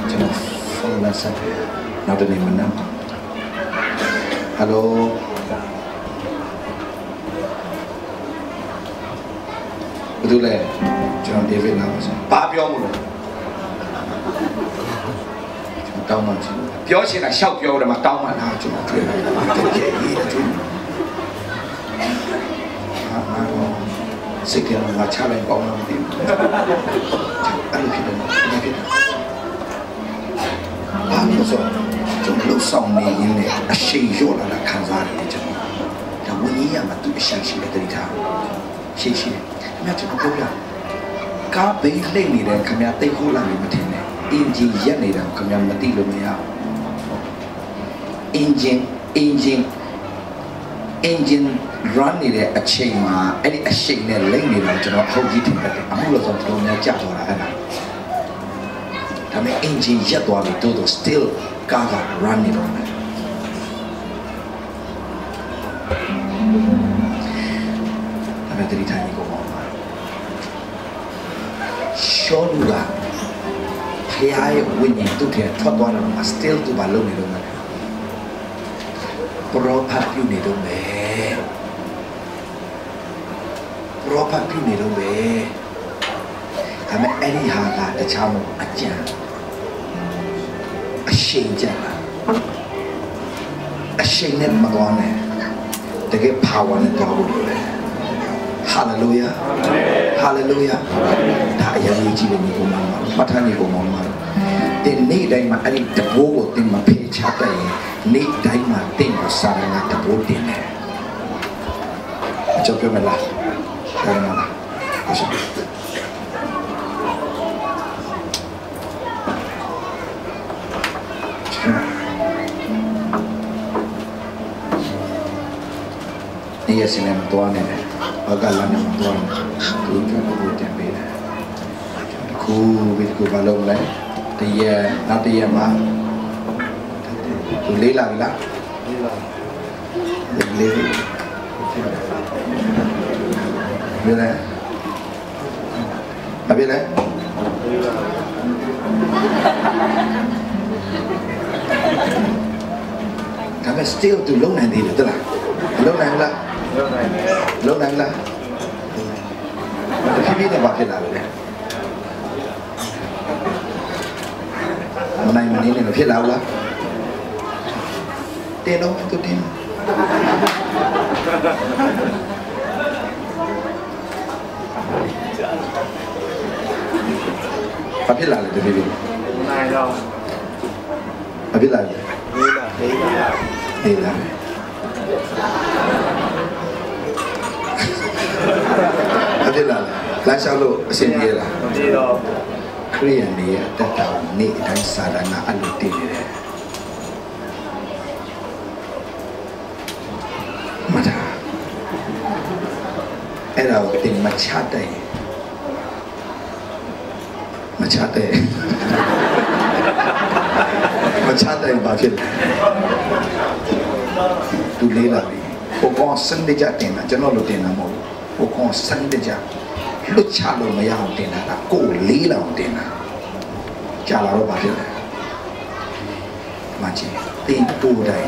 ကျွန်တော်ဖုန်းလာဆက်နောက်တစ်နေ့မနက် Hello ဘယ်လိုလဲကျွန်တော် David လာပါစဘာပြောမလို့ကျွန်တော်တောင်းမှချင်ပြောချင်တာရှောက်ပြောတယ်မှာတောင်းမှလားကျွန်တော်တွေ့တယ်စိတ်ကငါချလိုက်ပေါင်းလို့မသိဘူးအဲ့လိုဖြစ်တယ်ဘာဖြစ်လဲဘာလို့ဆိုကျွန်တော်လှုပ်ဆောင်နေရင်းနဲ့အရှိန်ရောလာတာခံစားရတယ်ကျွန်တော်ဒါဝင်းကြီးရမှာသူအရှိန်ရှိတဲ့တတိထားရှိတယ်ခင်ဗျာကျွန်တော်ပြောပြကားဘေးလှိမ့်နေတဲ့ခင်ဗျာတိတ်ခိုးလာနေမထင်နဲ့အင်ဂျင်ရက်နေတာခင်ဗျာမသိလို့မရဘူးအင်ဂျင် run နေတဲ့အချိန်မှာအဲ့ဒီအရှိန်နဲ့လိမ့်နေတာကျွန်တော်အဟုတ်ကြီးထင်တယ်အခုလို့ဆိုတော့များကြာသွားတာအဲ့ဒါဒါပေမဲ့ engine ရက်သွားပြီတိုး still ကားက run နေတော့မယ်ဒါပေမဲ့တတိထိုင်နေကုန်ပါရှောလူကဖျားရဲ့ဝိညာဉ်သူ့ထဲထွက်သွားတော့မှ still သူဘာလုပ်နေတော့မယ်ပရောဖတ်ပြုနေတော့မယ်ပရောဖတ်ပြုနေတော့မယ်ဒါပေမဲ့အဲ့ဒီဟာကတခြားမဟုတ်အကျဉ်းအရှိန်ကြတာအရှိန်နဲ့မသွားနဲ့တကယ် power နဲ့သွားဖို့လိုတယ် hallelujah hallelujah ဒါအရေးကြီးတယ်ဒီပုံမှာမှတ်ထားနေပုံမှာဒီနေ့တိုင်းမှာအဲ့ဒီတဘိုးကိုတင်မဖေးချတဲ့နေ့တိုင်းမှာတင်ကိုစားရတဲ့တဘိုးတင်တယ်အကျော်ပြောမလားဒါမှမဟုတ်ဒီရစနေမှာတွားနေတယ်ဘာကလာနေမှာတွားနေသူကဘိုးတင်ပေးတယ်ခုဘယ်ကိုဘာလုပ်လဲတရနောက်တရမှာသူလေးလာပြီလားလေးဘယ်လဲအပြည့်လဲဒါပေမဲ့ still သူလုံနိုင်သေးတယ်တလားလုံနိုင်လားလုံနိုင်လားဖြစ်ဖြစ်နဲ့ဘာဖြစ်လာလဲမနိုင်မနေနဲ့ဖြစ်လာဘူးလားတင်တော့သူတင်ဘာဖြစ်လာလဲတပည့်လေးနိုင်တော့ဘာဖြစ်လာလဲလေးလာဘာဖြစ်လာလဲလမ်းလျှောက်လို့အဆင်ပြေလားမပြေတော့ခရိယန်တွေရဲ့တက်တာနေ့အတိုင်းစာရဏအလိုတည်နေတယ်မတာအဲ့ဒါကိုတင်မချတဲ့မချတဲ့ဘာဖြစ်လဲသူလေးလာပြီဟိုကောင်စံတကြတင်တာကျွန်တော်လိုတင်တာမဟုတ်ဘူးဟိုကောင်စံတကြလွတ်ချလို့မရအောင်တင်တာကကိုယ်လေးလောင်တင်တာကြာလာတော့ဘာဖြစ်လဲမချင်းတင်ကိုယ်တို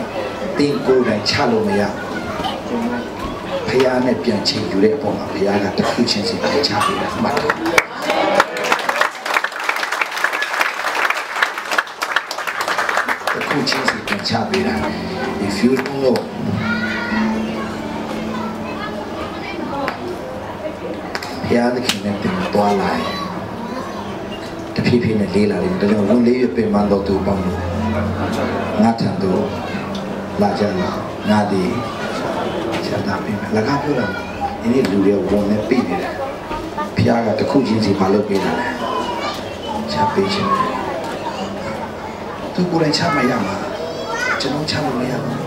င်ချလို့မရဖះနဲ့ပြန်ချိန်ယူတဲ့အပေါ်မှာဖះကတစ်ခုချင်းစီပြန်ချပေးတာမှတ်တယ်တစ်ခုချင်းစီပြန်ချပေးတာ if you don't know ဖះသခင်နဲ့ပြန်သွားလာရင်တဖြည်းဖြည်းနဲ့လေးလာတယ်ဒါကြောင့်ဝန်လေးရပင်မလို့သူပေါင်းလို့ငါထံသူလာကြလားငါဒီချက်တာပြင်လကားပြောတာဒီနေ့လူတွေဝန်နဲ့ပြည့်နေတယ်ဖះကတစ်ခုချင်းစီမလုပ်ပေးတာလေချက်ပေးခြင်းသူကိုယ်တိုင်ချမရမှာကျွန်တော်ချလို့မရဘူး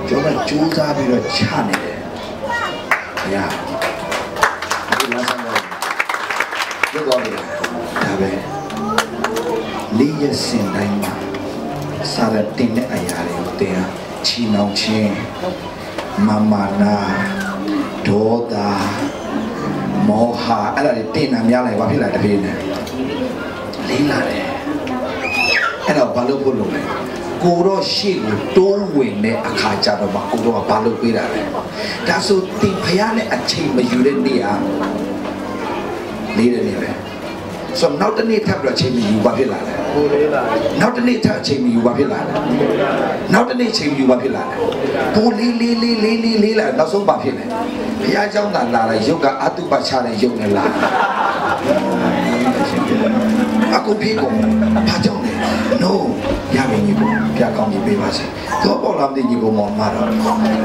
ကျွန်တော်ကြိုးစားပြီးတော့ချနေတယ်ဘုရားဒီလမ်းဆောင်တော့ လွတ်သွားပြီဒါပဲလေးရစင်တိုင်းမှာစာရတင်တဲ့အရာတွေကိုတင်ချီနှောင်ခြင်းမာမာနာဒေါသမောဟအဲ့ဒါတွေတင်တာများလိုက်ဘာဖြစ်လာတပြေးနဲ့လေးလာတယ်အဲ့တော့ဘာလို့ဖို့လုပ်လဲကိုတော့ရှေ့ကိုတိုးဝင်တဲ့အခါကျတော့မှကိုတော့ဘာလုပ်ပေးတာလဲဒါဆိုတင်ဖရားနဲ့အချိန်မယူတဲ့နေ့ဟာလေးတဲ့နေ့ပဲဆိုနောက်တစ်နေ့ထပ်ပြီးအချိန်မယူဘာဖြစ်လာလဲကိုလေးလာနောက်တစ်နေ့ထပ်အချိန်မယူဘာဖြစ်လာလဲနောက်တစ်နေ့အချိန်မယူဘာဖြစ်လာလဲကိုလေးလာနောက်ဆုံးဘာဖြစ်လဲဖရားเจ้าသာလာတဲ့ရုပ်ကအတုပချတဲ့ရုပ်နဲ့လာအခုပြေကုန်ဘာကြောင့်လဲ no ရမင်းကြီးကိုပြကောင်းကြီးပေးပါစေတော့ပေါ်လာတဲ့ညီကောင်မောင်မတော်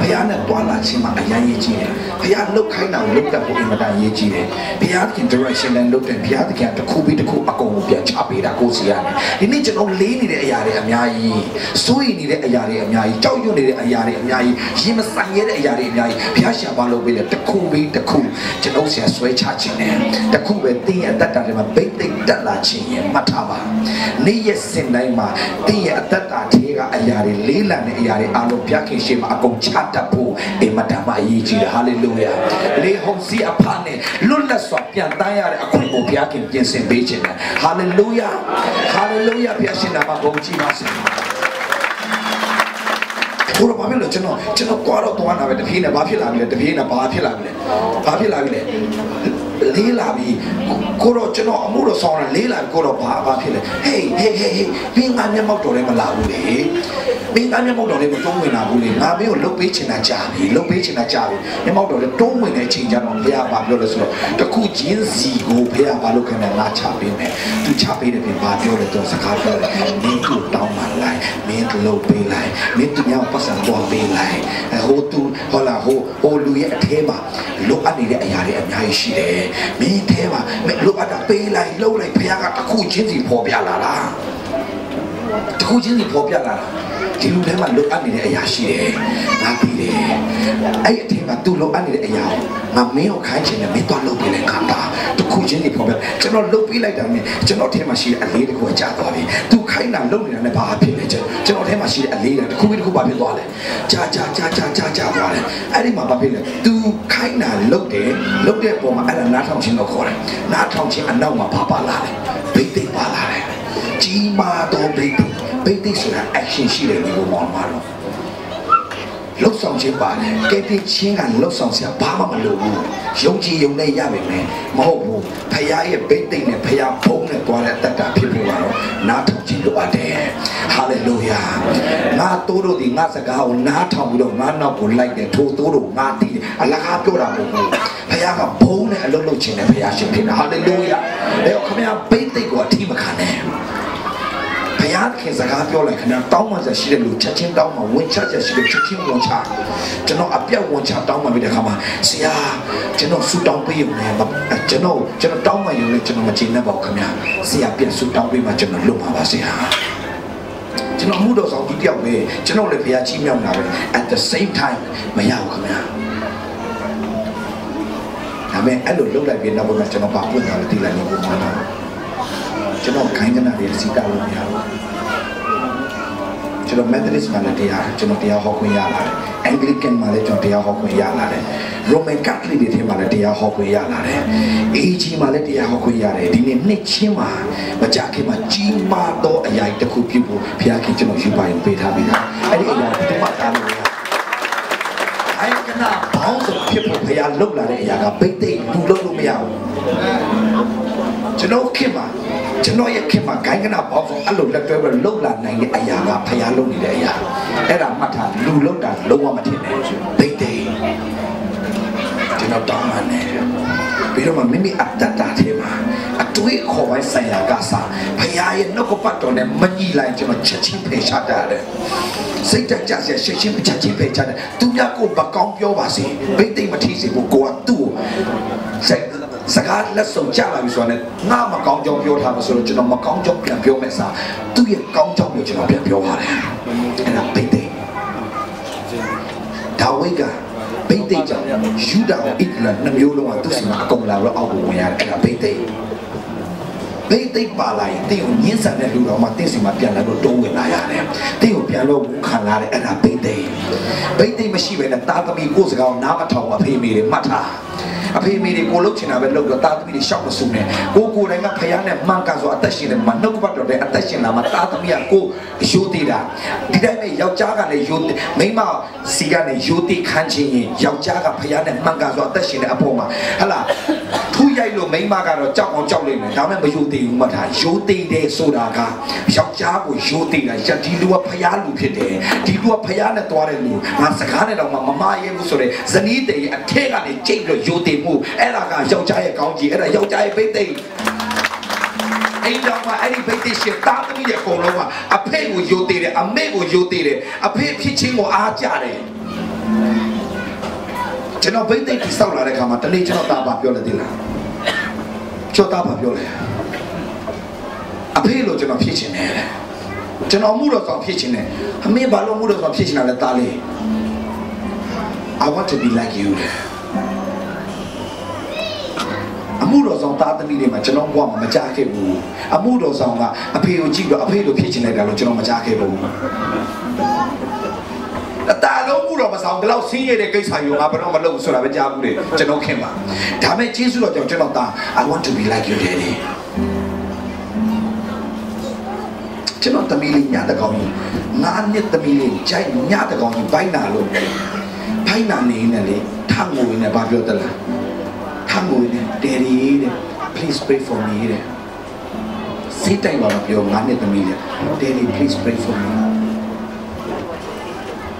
ဘုရားနဲ့တွာလာခြင်းမှာအရင်ရေးကြည့်တယ်ဘုရားလှုပ်ခိုင်းတာကိုလှုပ်တတ်ဖို့အင်မတန်ရေးကြည့်တယ်ဘုရားသခင် direction နဲ့လှုပ်တယ်ဘုရားသခင်တစ်ခုပြီးတစ်ခုအကုန်ကိုပြန်ချပေးတာကိုစီရတယ်ဒီနေ့ကျွန်တော်လေးနေတဲ့အရာတွေအများကြီးစိုးရိမ်နေတဲ့အရာတွေအများကြီးကြောက်ရွံ့နေတဲ့အရာတွေအများကြီးရင်မဆိုင်ရတဲ့အရာတွေအများကြီးဘုရားရှာပါလို့ပေးတယ်တစ်ခုပြီးတစ်ခုကျွန်တော်ဆရာဆွဲချခြင်းနဲ့တစ်ခုပဲတင်းရဲ့အတ္တတွေမှာဘိတ်သိက်တက်လာခြင်းရဲ့မှတ်ထားပါနေ့ရက်စင်တိုင်းမှာတင်းရဲ့အတ္တတွေကအရာတွေလေးလံတဲ့အရာတွေအားလုံးဘုရားခင်ရှေ့မှာအကုန်ချတတ်ဖို့အမတန်မှအရေးကြီးတယ်ဟာလေလုယာလေဟုန်စီအဖာနဲ့လွတ်လပ်စွာပြန်တန်းရတဲ့အခွင့်ကိုဘုရားခင်ပြင်ဆင်ပေးခြင်းတယ်ဟာလေလုယာဟာလေလုယာဘုရားရှင်နာမကိုကြီးပါစေဘုရားဘာဖြစ်လို့ကျွန်တော်ကွာတော့သွားတာပဲတပြေးနဲ့ဘာဖြစ်လာပြီလဲတပြေးနဲ့ဘာဖြစ်လာပြီလဲဘာဖြစ်လာပြီလဲလေးလာပြီကိုတော့ကျွန်တော်အမှုတော့ဆောင်းတာလေးလာကိုတော့ဘာဖြစ်လဲဟေးဘင်းငါမျက်မှောက်တော်လည်းမလာဘူးလေဘင်းငါမျက်မှောက်တော်လည်းမတုံးဝင်လာဘူးလေငါမင်းကိုလှုပ်ပေးချင်တာကြာပြီလှုပ်ပေးချင်တာကြာပြီမျက်မှောက်တော်လည်းတုံးဝင်တဲ့အချိန်ကျတော့ဘုရားဘာပြောလဲဆိုတော့တခုချင်းစီကိုဘုရားဘာလို့ခင်ဗျာငါချပေးမယ်သူချပေးတယ်ပြင်ဘာပြောလဲတော့စကားပြောတယ်မင်းတို့တောင်းမှလိုက်မင်းလှုပ်ပေးလိုက်မင်းတို့ပတ်စံတော့ပေးလိုက်ဟိုသူဟောလာဟိုလူရဲ့အထဲမှာလိုအပ်နေတဲ့အရာတွေအများကြီးရှိတယ်မင်းထဲမှာလိုအပ်တာပေးလိုက်လှုပ်လိုက်ဘုရားကတခုချင်းစီပေါ်ပြလာလားတခုချင်းစီပေါ်ပြလာလားဒီလူထဲမှာလိုအပ်နေတဲ့အရာရှိတယ်ငါပြီးတယ်အဲ့အထင်မှာသူလိုအပ်နေတဲ့အရာငါမင်းကိုခိုင်းချင်တယ်မင်းတော့လုပ်ပေးလိုက်ခါတာတခုချင်းစီပေါ်ပြကျွန်တော်လုပ်ပေးလိုက်တာနဲ့ကျွန်တော်ထဲမှာရှိတဲ့အလေးတခုကကြာသွားပြီသူခိုင်းတာလုပ်နေတာနဲ့ဘာဖြစ်လဲကျွန်တော်ထဲမှာရှိတဲ့အလေးကတခုပြီးတခုဘာဖြစ်သွားလဲကြာသွားတယ်အဲ့ဒီမှာဘာဖြစ်လဲသူခိုင်းတာလုပ်တဲ့ပုံမှာအဲ့ဒါနားထောင်ခြင်းတော့ခေါ်တယ်နားထောင်ခြင်းအနောက်မှာဘာပါလာလဲဘိတ်သိက်ပါလာတယ်ကြီးမားသောဘိတ်သိက်ဆိုတာ action ရှိတယ်ဒီလိုမှမဟုတ်လှုပ်ဆောင်ခြင်းပါတယ်ကဲတင်ချင်းကလှုပ်ဆောင်စရာဘာမှမလိုဘူးယုံကြည်ယုံနဲ့ရပါမယ်မဟုတ်ဘူးဖခင်ရဲ့ဘိတ်သိက်နဲ့ဖခင်ဘုံနဲ့တွားတဲ့တတ်တာဖြစ်ဖို့ကတော့နားထောင်ခြင်းလိုအပ်တယ်ဟာလေလုယာငါတိုးတို့ဒီငါစကားကိုနားထောင်ပြီးတော့ငါနောက်ကိုလိုက်တယ်ထိုးတိုးတို့ငါတည်တယ်အလကားပြောတာမဟုတ်ဘူးဖခင်ကဘုံနဲ့အလုပ်လုပ်ခြင်းနဲ့ဖခင်ရှင်ဖြစ်တာဟာလေလုယာအဲ့တော့ခင်ဗျာဘိတ်သိက်ကိုအထိမခံနဲ့ဘုရားခင်စကားပြောလိုက်ခင်ဗျာတောင်းမှဆက်ရှိတဲ့လူချက်ချင်းတောင်းမှဝင်ချချက်ရှိတဲ့ချက်ချင်းဝင်ချကျွန်တော်အပြတ်ဝင်ချတောင်းမှပြီးတဲ့ခါမှာဆရာကျွန်တော်ဆူတောင်းပေးရုံနဲ့ကျွန်တော်တောင်းမှရုံနဲ့ကျွန်တော်မချင်နဲ့ပါဘူးခင်ဗျာဆရာပြန်ဆူတောင်းပေးမှကျွန်တော်လုပ်ပါပါဆရာကျွန်တော်မှုတော်ဆောင်ကြီးတယောက်ပဲကျွန်တော်လည်းဘုရားချီးမြှောက်တာပဲ at the same time မရဘူးခင်ဗျာဒါပေမဲ့အဲ့လိုလုပ်လိုက်ပြီးနောက်ပိုင်းကျွန်တော်ပါပွင့်တာလည်းသိလိုက်နေပုံမှန်တော့ကျွန်တော်ခိုင်းကနာတွေစီတာလို့မရဘူးကျွန်တော် Methodist မှာလည်းတရားကျွန်တော်တရားဟောခွင့်ရလာတယ် Anglican မှာလည်းကျွန်တော်တရားဟောခွင့်ရလာတယ် Roman Catholic တွေထဲမှာလည်းတရားဟောခွင့်ရလာတယ် AG မှာလည်းတရားဟောခွင့်ရတယ်ဒီနေ့နှစ်ချင်းမှာမကြခင်မှာကြီးမားသောအရာတစ်ခုပြုဖို့ဘုရားခင်ကျွန်တော်ယူပါရင်ပေးထားပြီးသားအဲ့ဒီအရာတစ်မှတ်ထားလို့အဲ့ကနာဘောင်းဆိုဖြစ်ဖို့ဘုရားလုပ်လာတဲ့အရာကဘိတ်သိက်လူလုပ်လို့မရဘူးကျွန်တော်ခင်မှာကျွန်တော်ရဲ့ခင်မှာဂိုင်းကနာဘောင်းဆိုအဲ့လိုလက်တွဲပြီးလှုပ်လာနိုင်တဲ့အရာကဘုရားလုပ်နေတဲ့အရာအဲ့ဒါမှတ်ထားလူလှုပ်တာလုံးဝမထင်နဲ့ဘိတ်သိက်ကျွန်တော်တောင်းမှန်းတယ်ပြီးတော့မိမိအတ္တတာထဲမှာအတွေးခေါ်ပိုင်းဆိုင်ရာကစားဘုရားရဲ့နှုတ်ကပတ်တော်နဲ့မညီလိုက်ကျွန်တော်ချက်ချင်းဖေရှားတာတယ်စိတ်တကြဆရာချက်ချင်းချက်ချင်းဖေချတယ်သူများကိုမကောင်းပြောပါစေဘိတ်သိက်မထီးစေဘူးကိုကသူ့စိတ်စကားလက်ဆောင်ကြလာပြီဆိုတော့ငါမကောင်းကြောင်းပြောထားမှာဆိုတော့ကျွန်တော်မကောင်းကြောင်းပြန်ပြောမယ်စားသူ့ရဲ့ကောင်းကြောင်းကိုကျွန်တော်ပြန်ပြောပါတယ်အဲ့ဒါဘိတ်သိက်ဒါဝိကဘိတ်သိက်ကြောင့်ယူဒာကိုဣသလနှမျိုးလုံးကသူ့စီမှာအကုန်လာတော့အောက်ကိုဝင်ရတယ်အဲ့ဒါဘိတ်သိက် ဘေးသိပ်ပါလာရင်တင်းကိုညှင်းဆန်တဲ့လူတော်မှတင်းစီမှာပြန်လာလို့တိုးဝင်လာရတယ်တင်းကိုပြန်လို့ခံလာတယ်အဲ့ဒါဘေးသိပ်မရှိဘဲနဲ့တာသမီကိုစကားနားမထောင်အဖေမေတွေမှတ်ထားအဖေမေတွေကိုလှုပ်ချင်တာပဲလှုပ်တော့တာသမီတွေရှောက်မစုနဲ့ကိုတိုင်းကဖယားနဲ့မှန်ကန်ဆိုအသက်ရှင်တယ်မှာနှုတ်ပတ်တော်တဲ့အသက်ရှင်လာမှာတာသမီးကကိုရိုးသေးတာဒီတိုင်းပဲယောက်ျားကလည်းရိုးမိန်းမစီကနေရိုးသေးခန်းချင်းရင်ယောက်ျားကဖယားနဲ့မှန်ကန်ဆိုအသက်ရှင်တဲ့အပေါ်မှာဟလာထူးရိုက်လို့မိန်းမကတော့ကြောက်အောင်ကြောက်လိမ့်မယ်ဒါပေမဲ့မရိုးသေးဘူးမှတ်ထားရိုးသေးတယ်ဆိုတာကယောက်ျားကိုရိုးသေးတာဒီလူကဖယားလူဖြစ်တယ်ဒီလူကဖယားနဲ့တွားတဲ့လူငါစကားနဲ့တော့မမရဲဘူးဆိုတဲ့ဇနီးတဲ့အထက်ကနေကြိတ်လို့ရိုးသေးမှုအဲ့ဒါကယောက်ျားရဲ့ကောင်းကြီးအဲ့ဒါယောက်ျားရဲ့ဘိသိက်အိမ်တော်မှာအဲ့ဒီဘိသိက်ရှင်တာသမီးရဲ့အကုန်လုံးကအဖေကိုယိုသေးတယ်အမေကိုယိုသေးတယ်အဖေဖြစ်ချင်းကိုအားကြတယ်ကျွန်တော်ဘိသိက်တိဆောက်လာတဲ့ခါမှာတနေ့ကျွန်တော်တာပါပြောလဲသေးလားကျွန်တော်တာပါပြောလဲအဖေလို့ကျွန်တော်ဖြစ်ချင်းတယ်ကျွန်တော်မှုတော်ဆောင်ဖြစ်ချင်းတယ်အမေဘာလို့မှုတော်ဆောင်ဖြစ်ချင်းတာလဲတာလေး I want to be like you အမှုတော်ဆောင်သားသမီးတွေမှာကျွန်တော်ဘဝမှာမကြားခဲ့ဘူးအမှုတော်ဆောင်ကအဖေကိုကြည့်တော့အဖေလိုဖြစ်ချင်လိုက်တာလို့ကျွန်တော်မကြားခဲ့ဘူးအတားလုံးမှုတော်မဆောင်ဘယ်လောက်ဆင်းရဲတဲ့ကိစ္စရောငါဘယ်တော့မလုပ်ဘူးဆိုတာပဲကြားဘူးလေကျွန်တော်ခင်ပါဒါမဲ့ကျေးဇူးတော်ကြောင့်ကျွန်တော်သား I want to be like your daddy ကျွန်တော်သမီးလေးညတကောင်ကြီးငါနှစ်သမီးလေးကြိုက်ညတကောင်ကြီးဘိုင်းနာလို့ဘိုင်းနာနေနေလေထငိုနေဘာပြောတလားDaddy, please pray for me. Say time about your money the million. Daddy, please pray for me.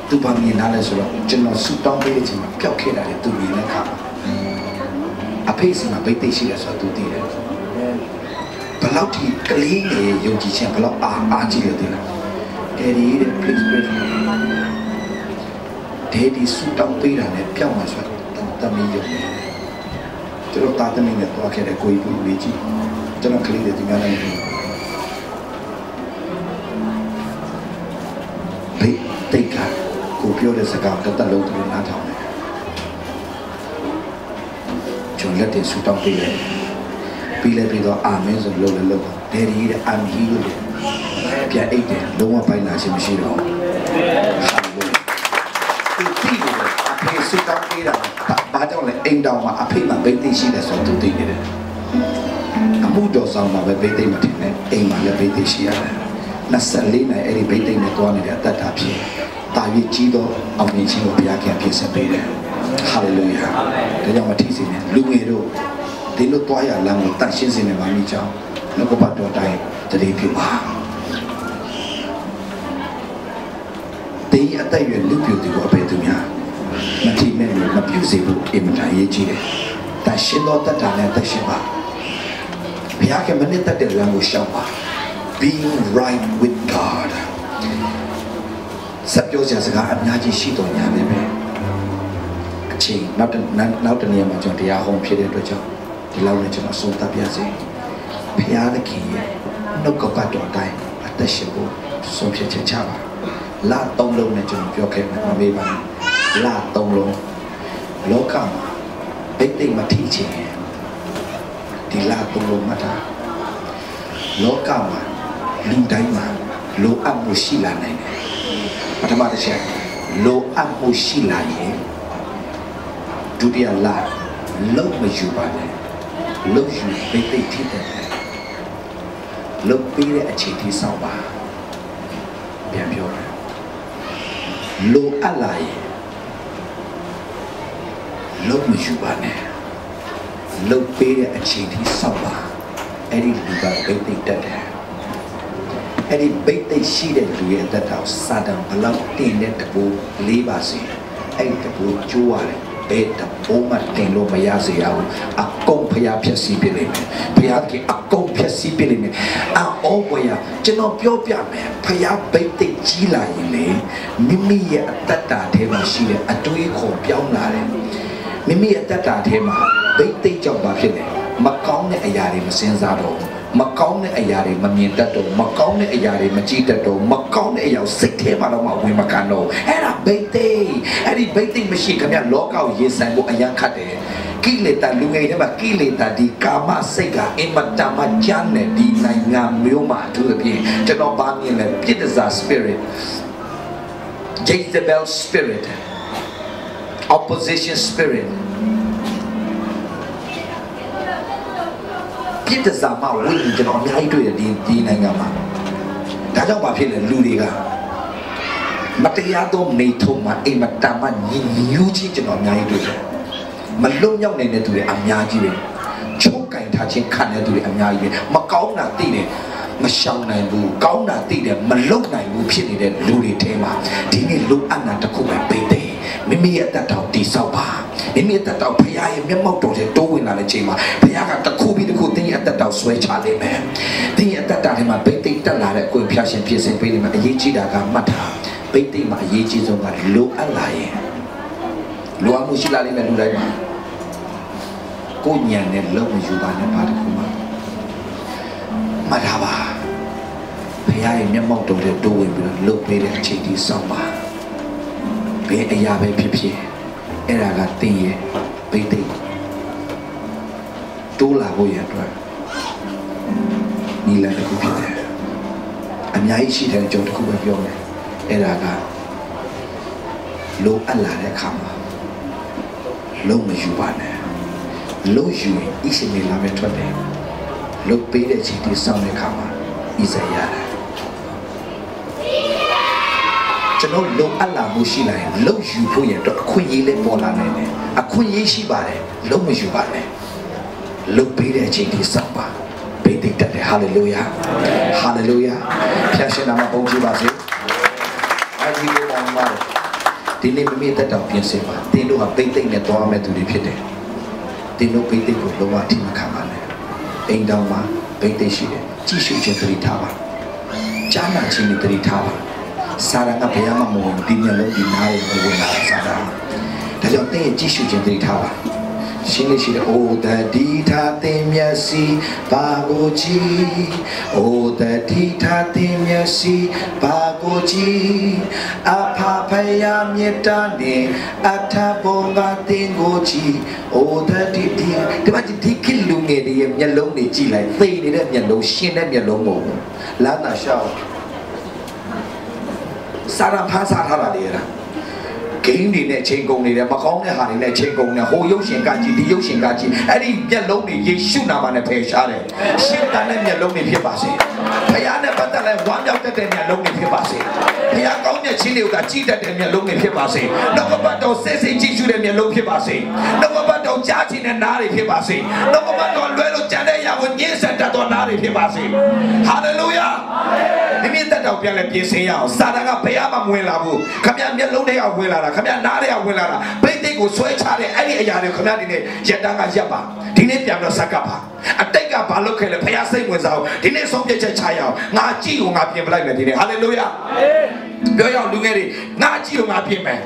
To buy me another sort of general suit down page and calculate to me in a car. A pace in a big day, she has to do it. Palauti, clean a yogi champion, Archie. Daddy, please pray for me. Daddy, suit down page and a piano, the million. ကျွန်တော်တာသမီးနဲ့တွားခဲ့တဲ့ကိုကြီးကိုလေးကြီးကျွန်တော်ကလေးတွေဒီများနိုင်တယ်ဘိတိတ်ကကိုပြောတဲ့စကားတစ်လုံးသူနားထောင်တယ်ကျွန်တော်လက်တင်ဆူတောင်းပေးတယ်ပြီးတော့အာမင်ဆိုလို့လည်းလုပ်တော့ဒယ်ဒီရဲ့အာမီလို့ပြန်အိတ်တယ်လုံးဝပိုင်းလာခြင်းမရှိတော့ဘူးသူပြီးတယ်အဖေဆူတောင်းပေးတာဘာကြောင့်လဲအိမ်တောင်မှာအဖေမှာဘိသိရှိတယ်ဆိုတော့သူသိနေတယ်အမှုတော်ဆောင်မှာပဲဘိသိမထင်နဲ့အိမ်မှာလည်းဘိသိရှိရတယ်24နှစ်အဲ့ဒီဘိသိနဲ့တွားနေတဲ့အတ္တဖြစ်တာ၍ကြီးသောအောင်မြင်ခြင်းကိုဘုရားခင်ဖြစ်စေပေးတယ်ဟာလေလုယာဒါကြောင့်မထီးစေနဲ့လူငယ်တို့ဒီလိုတွားရလမ်းကိုတန်ရှင်းစေနေပါမိကြောင်းနှုတ်ကပတ်တော်တိုင်းတတိပြုပါဒီအတ္တရဲ့လူပြူတွေကိုအပေသူများမထီမဲ့လို့မပြုစေဘူးအင်မတန်ရေးကြီးတယ်။တရှင်တော်တတ်တာနဲ့တရှင်ပါဘုရားကမနစ်တတ်တဲ့လမ်းကိုရှောင်ပါ Being right with God စပ်ပြောစရာစကားအများကြီးရှိတော်ညာပဲပဲအချိန်နောက်တနေ့မှာကျွန်တော်တရားဟောဖြစ်တဲ့အတွက်ကြောင့်ဒီလောက်နဲ့ကျွန်တော်ဆုံးသတ်ပြစေဘုရားသခင်ရဲ့နှုတ်ကပတ်တော်တိုင်းအသက်ရှင်ဖို့ဆုံးဖြတ်ချက်ချပါလာသုံးလုံးနဲ့ကျွန်တော်ပြောခဲ့မှာမမေ့ပါဘူးလာသုံးလုံးလောကမှာဘိတ်သိမ့်မထီးခြင်းဒီလာသုံးလုံးမှတ်တာလောကမှာလူတိုင်းမှာလိုအပ်မှုရှိလာနိုင်တယ်ပထမတစ်ချက်လိုအပ်မှုရှိလာရင်ဒုတိယလာလုံးမယူပါနဲ့လုံးယူဘိတ်သိမ့်ထီးတယ်လုံးပြီးတဲ့အခြေထိဆောင်ပါပြန်ပြောတယ်လိုအပ်လာရင်လုံးမယူပါနဲ့လုံးပေးတဲ့အချိန်ထိစောင့်ပါအဲ့ဒီလူကဘိတ်သိက်တက်တယ်အဲ့ဒီဘိတ်သိက်ရှိတဲ့လူရဲ့အသက်တာစာတန်ဘလောက်တင်တဲ့တကူလေးပါစေအဲ့ဒီတကူကျိုးရတယ်ဘယ်တပိုးမှတင်လို့မရစေရဘူးအကုန်ဖျားဖြစ်စီပြလိမ့်မယ်ဖျားကအကုန်ဖြစ်စီပြလိမ့်မယ်အော်ဘွေရကျွန်တော်ပြောပြမယ်ဖျားဘိတ်သိက်ကြီးလာရင်လေမိမိရဲ့အသက်တာထဲမှာရှိတဲ့အတွေးခေါ်ပြောင်းလာတယ်မိမိရဲ့တတ်တာထဲမှာဘိတ်သိက်ကြောင့်ပါဖြစ်တယ်မကောင်းတဲ့အရာတွေမစင်စားတော့မကောင်းတဲ့အရာတွေမမြင်တတ်တော့မကောင်းတဲ့အရာတွေမကြည့်တတ်တော့မကောင်းတဲ့အရာစိတ်ထဲမှာတော့မဝင်မကန်တော့အဲ့ဒါဘိတ်သိက်အဲ့ဒီဘိတ်သိက်မရှိခင်ဗျလောကကိုရင်ဆိုင်ဖို့အရန်ခတ်တယ်ခ ကိလေသာလူငယ်တွေမှာကိလေသာဒီကာမစိတ်ကအင်မတန်မှကျမ်းတဲ့ဒီနိုင်ငံမျိုးမှာသူအပြင်ကျွန်တော်ပါမြင်လဲပြစ်ဒဇာ spirit Jezebel spirit opposition spirit ပြစ်ဒဇာမှာဝိညာဉ်ကျွန်တော်အများကြီးတွေ့တယ်ဒီနိုင်ငံမှာဒါကြောင့်ဘာဖြစ်လဲလူတွေကမတရားသောနေထုံမှာအိမ်မတန်မှညင်ညူးချင်းကျွန်တော်အများကြီးတွေ့တယ်မလုံမြောက်နေတဲ့သူတွေအများကြီးပဲချိုးကင်ထားခြင်းခံတဲ့သူတွေအများကြီးပဲမကောင်းတာသိတယ်မရှောင်နိုင်ဘူးကောင်းတာသိတယ်မလုံနိုင်ဘူးဖြစ်နေတဲ့လူတွေထဲမှာဒီနေ့လူအနာတစ်ခုပဲပိတ်တယ်မိမိရဲ့တတ်တော်တိဆောက်ပါမိမိရဲ့တတ်တော်ဖခင်ရဲ့မျက်မှောက်တော်ထဲတိုးဝင်လာတဲ့ချိန်မှာဖခင်ကတစ်ခုပြီးတစ်ခုတင်းရဲ့တတ်တော်ဆွဲချလိမ့်မယ်တင်းရဲ့တတ်တာထဲမှာပိတ်သိတက်လာတဲ့အကွင့်ဖျားရှင်ဖြစ်စဉ်ပေးလိမ့်မယ်အရေးကြီးတာကမှတ်ထားပိတ်သိမှာအရေးကြီးဆုံးကလိုအပ်လာရင်လိုအပ်မှုရှိလာလိမ့်မယ်လူတိုင်းမှာကိုညံနဲ့လုံးမယူပါနဲ့ပါတခုမှမထားပါဖခင်ရဲ့မျက်မှောက်တော်ထဲတိုးဝင်ပြီးတော့လှုပ်ပေးတဲ့အချိန်ဒီဆောက်ပါဘယ်အရာပဲဖြစ်ဖြစ်အဲ့ဒါကတင်းရဲ့ပိတ်သိတိုးလာဖို့ရအတွက်နီလာတစ်ခုဖြစ်တယ်အများကြီးရှိတဲ့အကြောင်းတစ်ခုပဲပြောမယ်အဲ့ဒါကလိုအပ်လာတဲ့အခါမှာလုံးမယူပါနဲ့လို့ယူရင်ဣရှမေလာပဲထွက်တယ်လို့ပေးတဲ့ချိန်ဒီဆောင်တဲ့ခါမှာဣဇယာကျွန်တော်လုံအပ်လာမှုရှိလာရင်လို့ယူဖို့ရတော့အခွင့်အရေးလေးပေါ်လာနိုင်တယ်အခွင့်အရေးရှိပါတယ်လို့မယူပါနဲ့လို့ပေးတဲ့ချိန်ဒီဆောင်ပါပိတ်သိတတ်တယ်ဟာလေလုယာဟာလေလုယာဖျားရှင်နာမပုံကြည့်ပါစေအကြီးကိုမောင်မဒီနေ့မိမိတက်တော်ပြင်ဆင်ပါတင်းတို့ကပိတ်သိနဲ့သွားမဲ့သူတွေဖြစ်တယ်တင်းတို့ပိတ်သိကိုလုံးဝအထိမခံပါနဲ့အိမ်တော်မှာပိတ်သိရှိတယ်ကြည့်ရှုခြင်းတတိထားပါကြားနာခြင်းတတိထားပါစာရကဘယ်မှမဝင်ဒီမျက်လုံးဒီနားတွေဝင်လာစာရဒါကြောင့်တင်းရဲ့ကြည့်ရှုခြင်းတတိထားပါရှင်းလေးရှိတယ်အိုတတိထားတင်မျက်စိဘာကိုကြည့်အိုတတိထားတင်မျက်စိဘာကိုကြည့်အဖဖယာမြေတားနေအထဘုံကတင်ကိုကြည့်အိုတတိဒီမှာဒီကိလူငယ်တွေရဲ့မျက်လုံးတွေကြည့်လိုက်သိနေတဲ့မျက်လုံးရှင်းတဲ့မျက်လုံးမဟုတ်ဘူးလာတာရှောက်စာရဖန်စားထားတာလေဂိမ်းတွေနဲ့ချိန်ကုန်နေတယ်မကောင်းတဲ့ဟာတွေနဲ့ချိန်ကုန်နေဟိုရုပ်ရှင်ကကြည့်ဒီရုပ်ရှင်ကကြည့်အဲ့ဒီမျက်လုံးတွေယေရှုနာမနဲ့ဖယ်ရှားတယ်ရှင်းတန်တဲ့မျက်လုံးတွေဖြစ်ပါစေဖခင်နဲ့ပတ်သက်တဲ့ဝမ်းမြောက်တဲ့မျက်လုံးတွေဖြစ်ပါစေဖခင်ကောင်းတဲ့ခြင်းတွေကကြည်တတ်တဲ့မျက်လုံးတွေဖြစ်ပါစေနှုတ်ကပတ်တော်စိတ်စိတ်ကြည့်ရှုတဲ့မျက်လုံးဖြစ်ပါစေနှုတ်ကပတ်တော်ကြားခြင်းနဲ့နားတွေဖြစ်ပါစေနှုတ်ကပတ်တော်လွဲလို့ကြံတဲ့ຢာကိုညှင်းဆန်တတ်သောနားတွေဖြစ်ပါစေဟာလေလုယာမိမိတက်တော်ပြန်လဲပြင်ဆင်ရအောင်စာတန်ကဘယ်မှမဝင်လာဘူးခမရမျက်လုံးတွေကဝင်လာတာခမရနားတွေကဝင်လာတာပိတ်သိကိုဆွဲချတဲ့အဲ့ဒီအရာတွေခမရဒီနေ့ရက်တန်းကရက်ပါဒီနေ့ပြန်ပြီးတော့ဆက်ကပ်ပါအတိတ်ကဘာလုပ်ခဲ့လဲဖခင်စိတ်ဝင်စားအောင်ဒီနေ့ဆုံးဖြတ်ချက်ချရအောင်ငါကြည့်ကိုငါပြင်ပလိုက်မယ်ဒီနေ့ဟာလေလုယာပြောရအောင်လူငယ်တွေငါကြည့်ကိုငါပြင်မယ်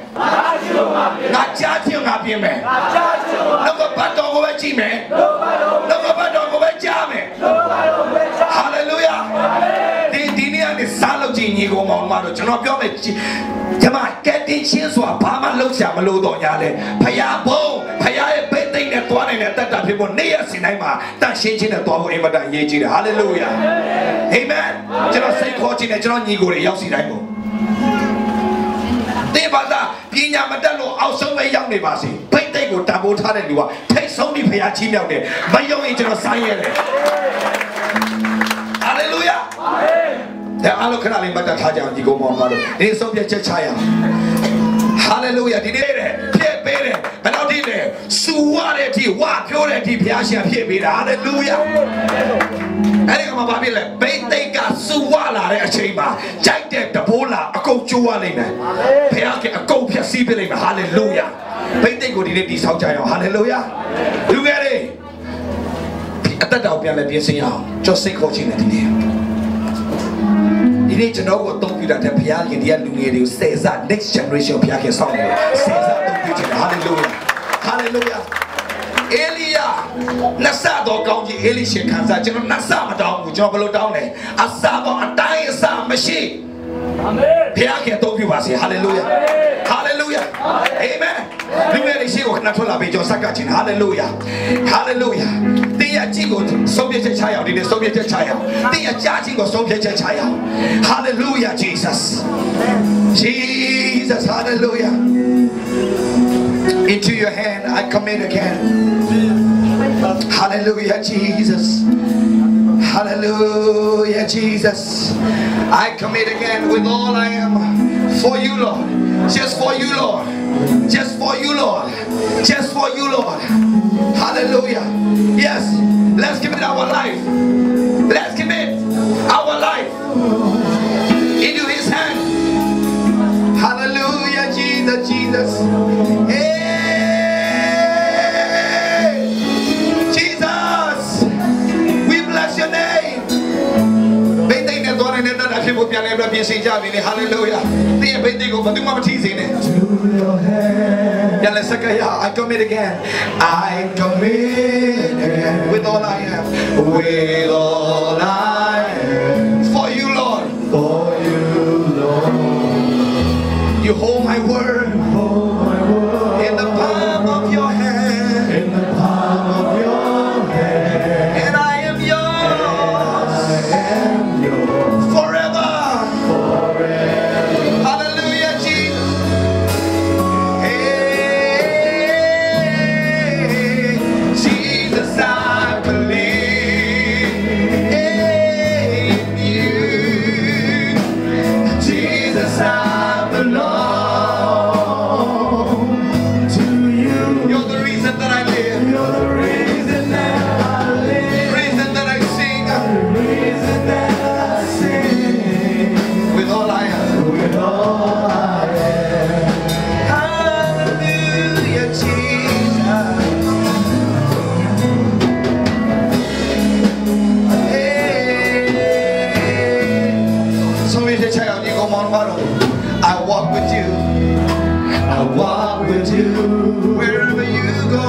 ငါကြားကြည့်ကိုငါပြင်မယ်လောကပတ်တော်ကိုပဲကြည့်မယ်လောကပတ်တော်ကိုပဲကြားမယ်ဟာလေလုယာဒီနေ့ကနေစားလို့ကြည့်ညီကောင်မောင်မတို့ကျွန်တော်ပြောမယ်ကျမကဲတင်ချင်းဆိုတာဘာမှလုပ်ချင်မလို့တော့ညာလဲဖယားဘုံဖယားရဲ့ဘိတ်သိမ့်နဲ့တွားနေတဲ့တတ်တာဖြစ်ဖို့နေ့ရက်စဉ်တိုင်းမှာတန်ရှင်းခြင်းနဲ့တွားဖို့အင်မတန်ရေးကြည့်တယ်ဟာလေလုယာအာမင်ကျွန်တော်စိတ်ခေါ်ခြင်းနဲ့ကျွန်တော်ညီကိုတွေရောက်စီတိုင်းပေါ့တေဘာသာပညာမတတ်လို့အောက်ဆုံးပဲရောက်နေပါစေဘိတ်သိမ့်ကိုတံပိုးထားတဲ့လူကထိတ်ဆုံးပြီးဖယားချီးမြှောက်တယ်မယုံရင်ကျွန်တော်ဆိုင်းရတယ်ဟာလေလုယာအာမင်ဒါအလုံးခဏလေးမတ်ထားကြအောင်ဒီကောင်မောင်မတို့ဒီဆုံးဖြတ်ချက်ချရအောင်ဟာလေလုယာဒီနေ့တဲ့ဖြစ်ပေးတယ်ဘယ်တော့ဒီလဲစူဝတဲ့အထိဝါပြောတဲ့အထိဘုရားရှင်ဖြစ်ပေးတာဟာလေလုယာအဲ့ဒီကမှဘာဖြစ်လဲဘိသိက်ကစူဝလာတဲ့အချိန်မှာကြိုက်တဲ့တဘိုးလာအကုန်ကျိုးရနိုင်တယ်ဘုရားကအကုန်ဖြည့်ဆည်းပေးလိုက်မှာဟာလေလုယာဘိသိက်ကိုဒီနေ့တည်ဆောက်ကြရအောင်ဟာလေလုယာလူငယ်တွေအသက်တော်ပြန်လဲပြင်ဆင်ရအောင်ကျော်စိတ်ခေါ်ခြင်းနဲ့ဒီနေ့ဒီနေ့ကျွန်တော်ကိုအသုံးပြုတာတဲ့ဘုရားခင်ဒီကလူငယ်တွေကိုစေစား next generation ဘုရားခင်ဆောင်နေတယ်စေစားအသုံးပြုခြင်း hallelujah hallelujah အေလိယနတ်ဆတော်ကောင်းကြီးအေလိရှင်ခံစားကျွန်တော်နတ်ဆမတောင်းဘူးကျွန်တော်ဘယ်လိုတောင်းလဲအစပေါင်းအတိုင်းအစမရှိအာမင်ဘုရားခင်အသုံးပြုပါစေ hallelujah Hallelujah. Amen. လူငယ်တွေရှိကိုခဏထွက်လာပြီးကြော်ဆက်ကချင်း Hallelujah. Hallelujah. တင်းရဲ့အကြည့်ကိုဆုံးဖြတ်ချက်ချရအောင်ဒီနေ့ဆုံးဖြတ်ချက်ချရအောင်တင်းရဲ့ကြားချင်းကိုဆုံးဖြတ်ချက်ချရအောင် Hallelujah Jesus. Jesus. Hallelujah. Into your hand I commit again. Hallelujah Jesus. Hallelujah Jesus. I commit again with all I am for you Lord. Just for you Lord. Just for you Lord. Just for you Lord. Hallelujah. Yes. Let's give it our life. Let's give it our life into his hand. Hallelujah Jesus. Jesus. Hey. Hallelujah. I commit again. I commit again with all I am. With all I am. For you, Lord. For you, Lord. You hold my word. In the palm of your hand. In the palm of your hand. And I am yours. I am yours. Forever. Hallelujah, Jesus. Hey, Jesus, I believe in you. Jesus, I belong to you. You're the reason that I live. You're the reason that I live. The reason that I sing. The reason that I sing. With all I am. With all I am. Hallelujah, Jesus. Hey. Somebody say, child, you go on, I walk with you. I walk with you. Wherever you go.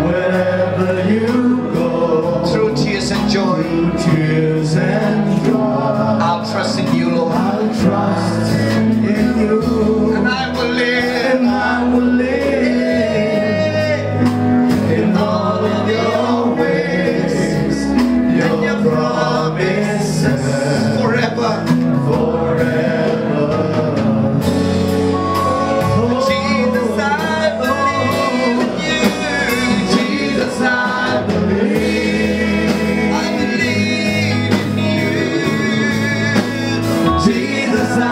Wherever you go. Through tears and joy. Through tears and joy. I'll trust in you, Lord. I'll trust in you. And I will live. And I will live in all of your ways. Your promises. Forever. Forever. Jesus, I believe in you. Jesus, I believe. I believe in you. Jesus, I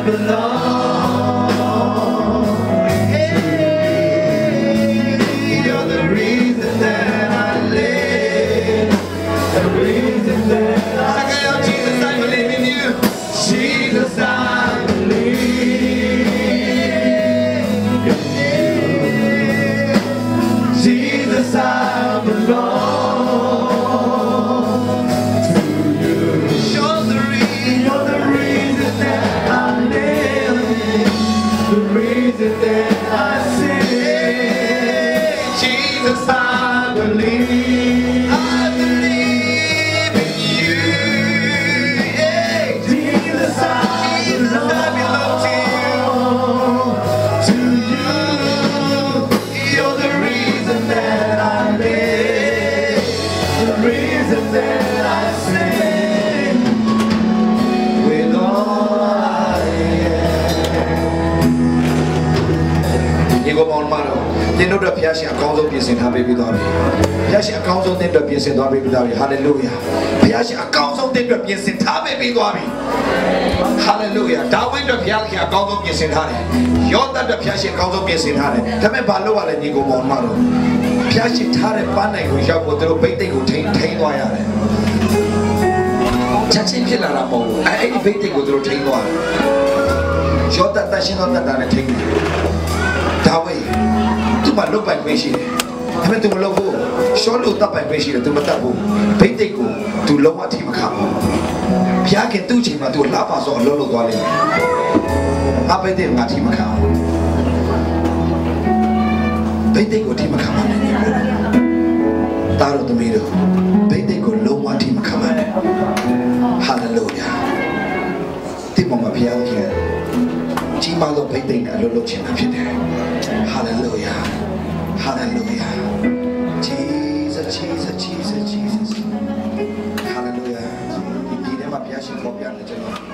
belong. Hey, you're the reason that I live. The reason that I live. Jesus, I believe in you. Jesus, I believe. Jesus, I belong to you. You're the reason that I live. The reason that I sing. Jesus, I believe. I believe in you. Yeah. Jesus, I belong to you. You're the reason that I live. The reason that I sing. With all I am. You go on, Maro. You know the Piashi account of this in Happy Bidavi. Piashi account of the Piashi in Happy Bidavi. Hallelujah. Piashi account of the Piashi in Happy Bidavi. Hallelujah. David the Piashi account of this in Happy. You're the Piashi account of this in Happy. Tell me Baloa and you go on, Maro. Piashi Tare Panay, who shall go to Bate, who take wire. Chaching Kilaramo. I ain't Bate, go to take wire. You're the Tashin on the Dana take. That way. To my look by Meshi. I went to Lovo. Show looked up by Meshi to Matabu. Bate to Lowa Timaka. Piak and Tuchima to Lapas or Lolo Dolly. Up at them, Matimaka. Bate go Timaka. Taro the middle. Bate go Lowa Timaka. Hallelujah. Timoma Piak. မဆုံးဖိတ်သိမ့်တဲ့အလုပ်လုပ်ချင်တာဖြစ်တယ်ဟာလေလုယာဟာလေလုယာ Jesus Jesus Jesus Jesus ဟာလေလုယာဒီနေ့မှာဘုရားရှင်ခေါ်ပြတယ်ကျွန်တော်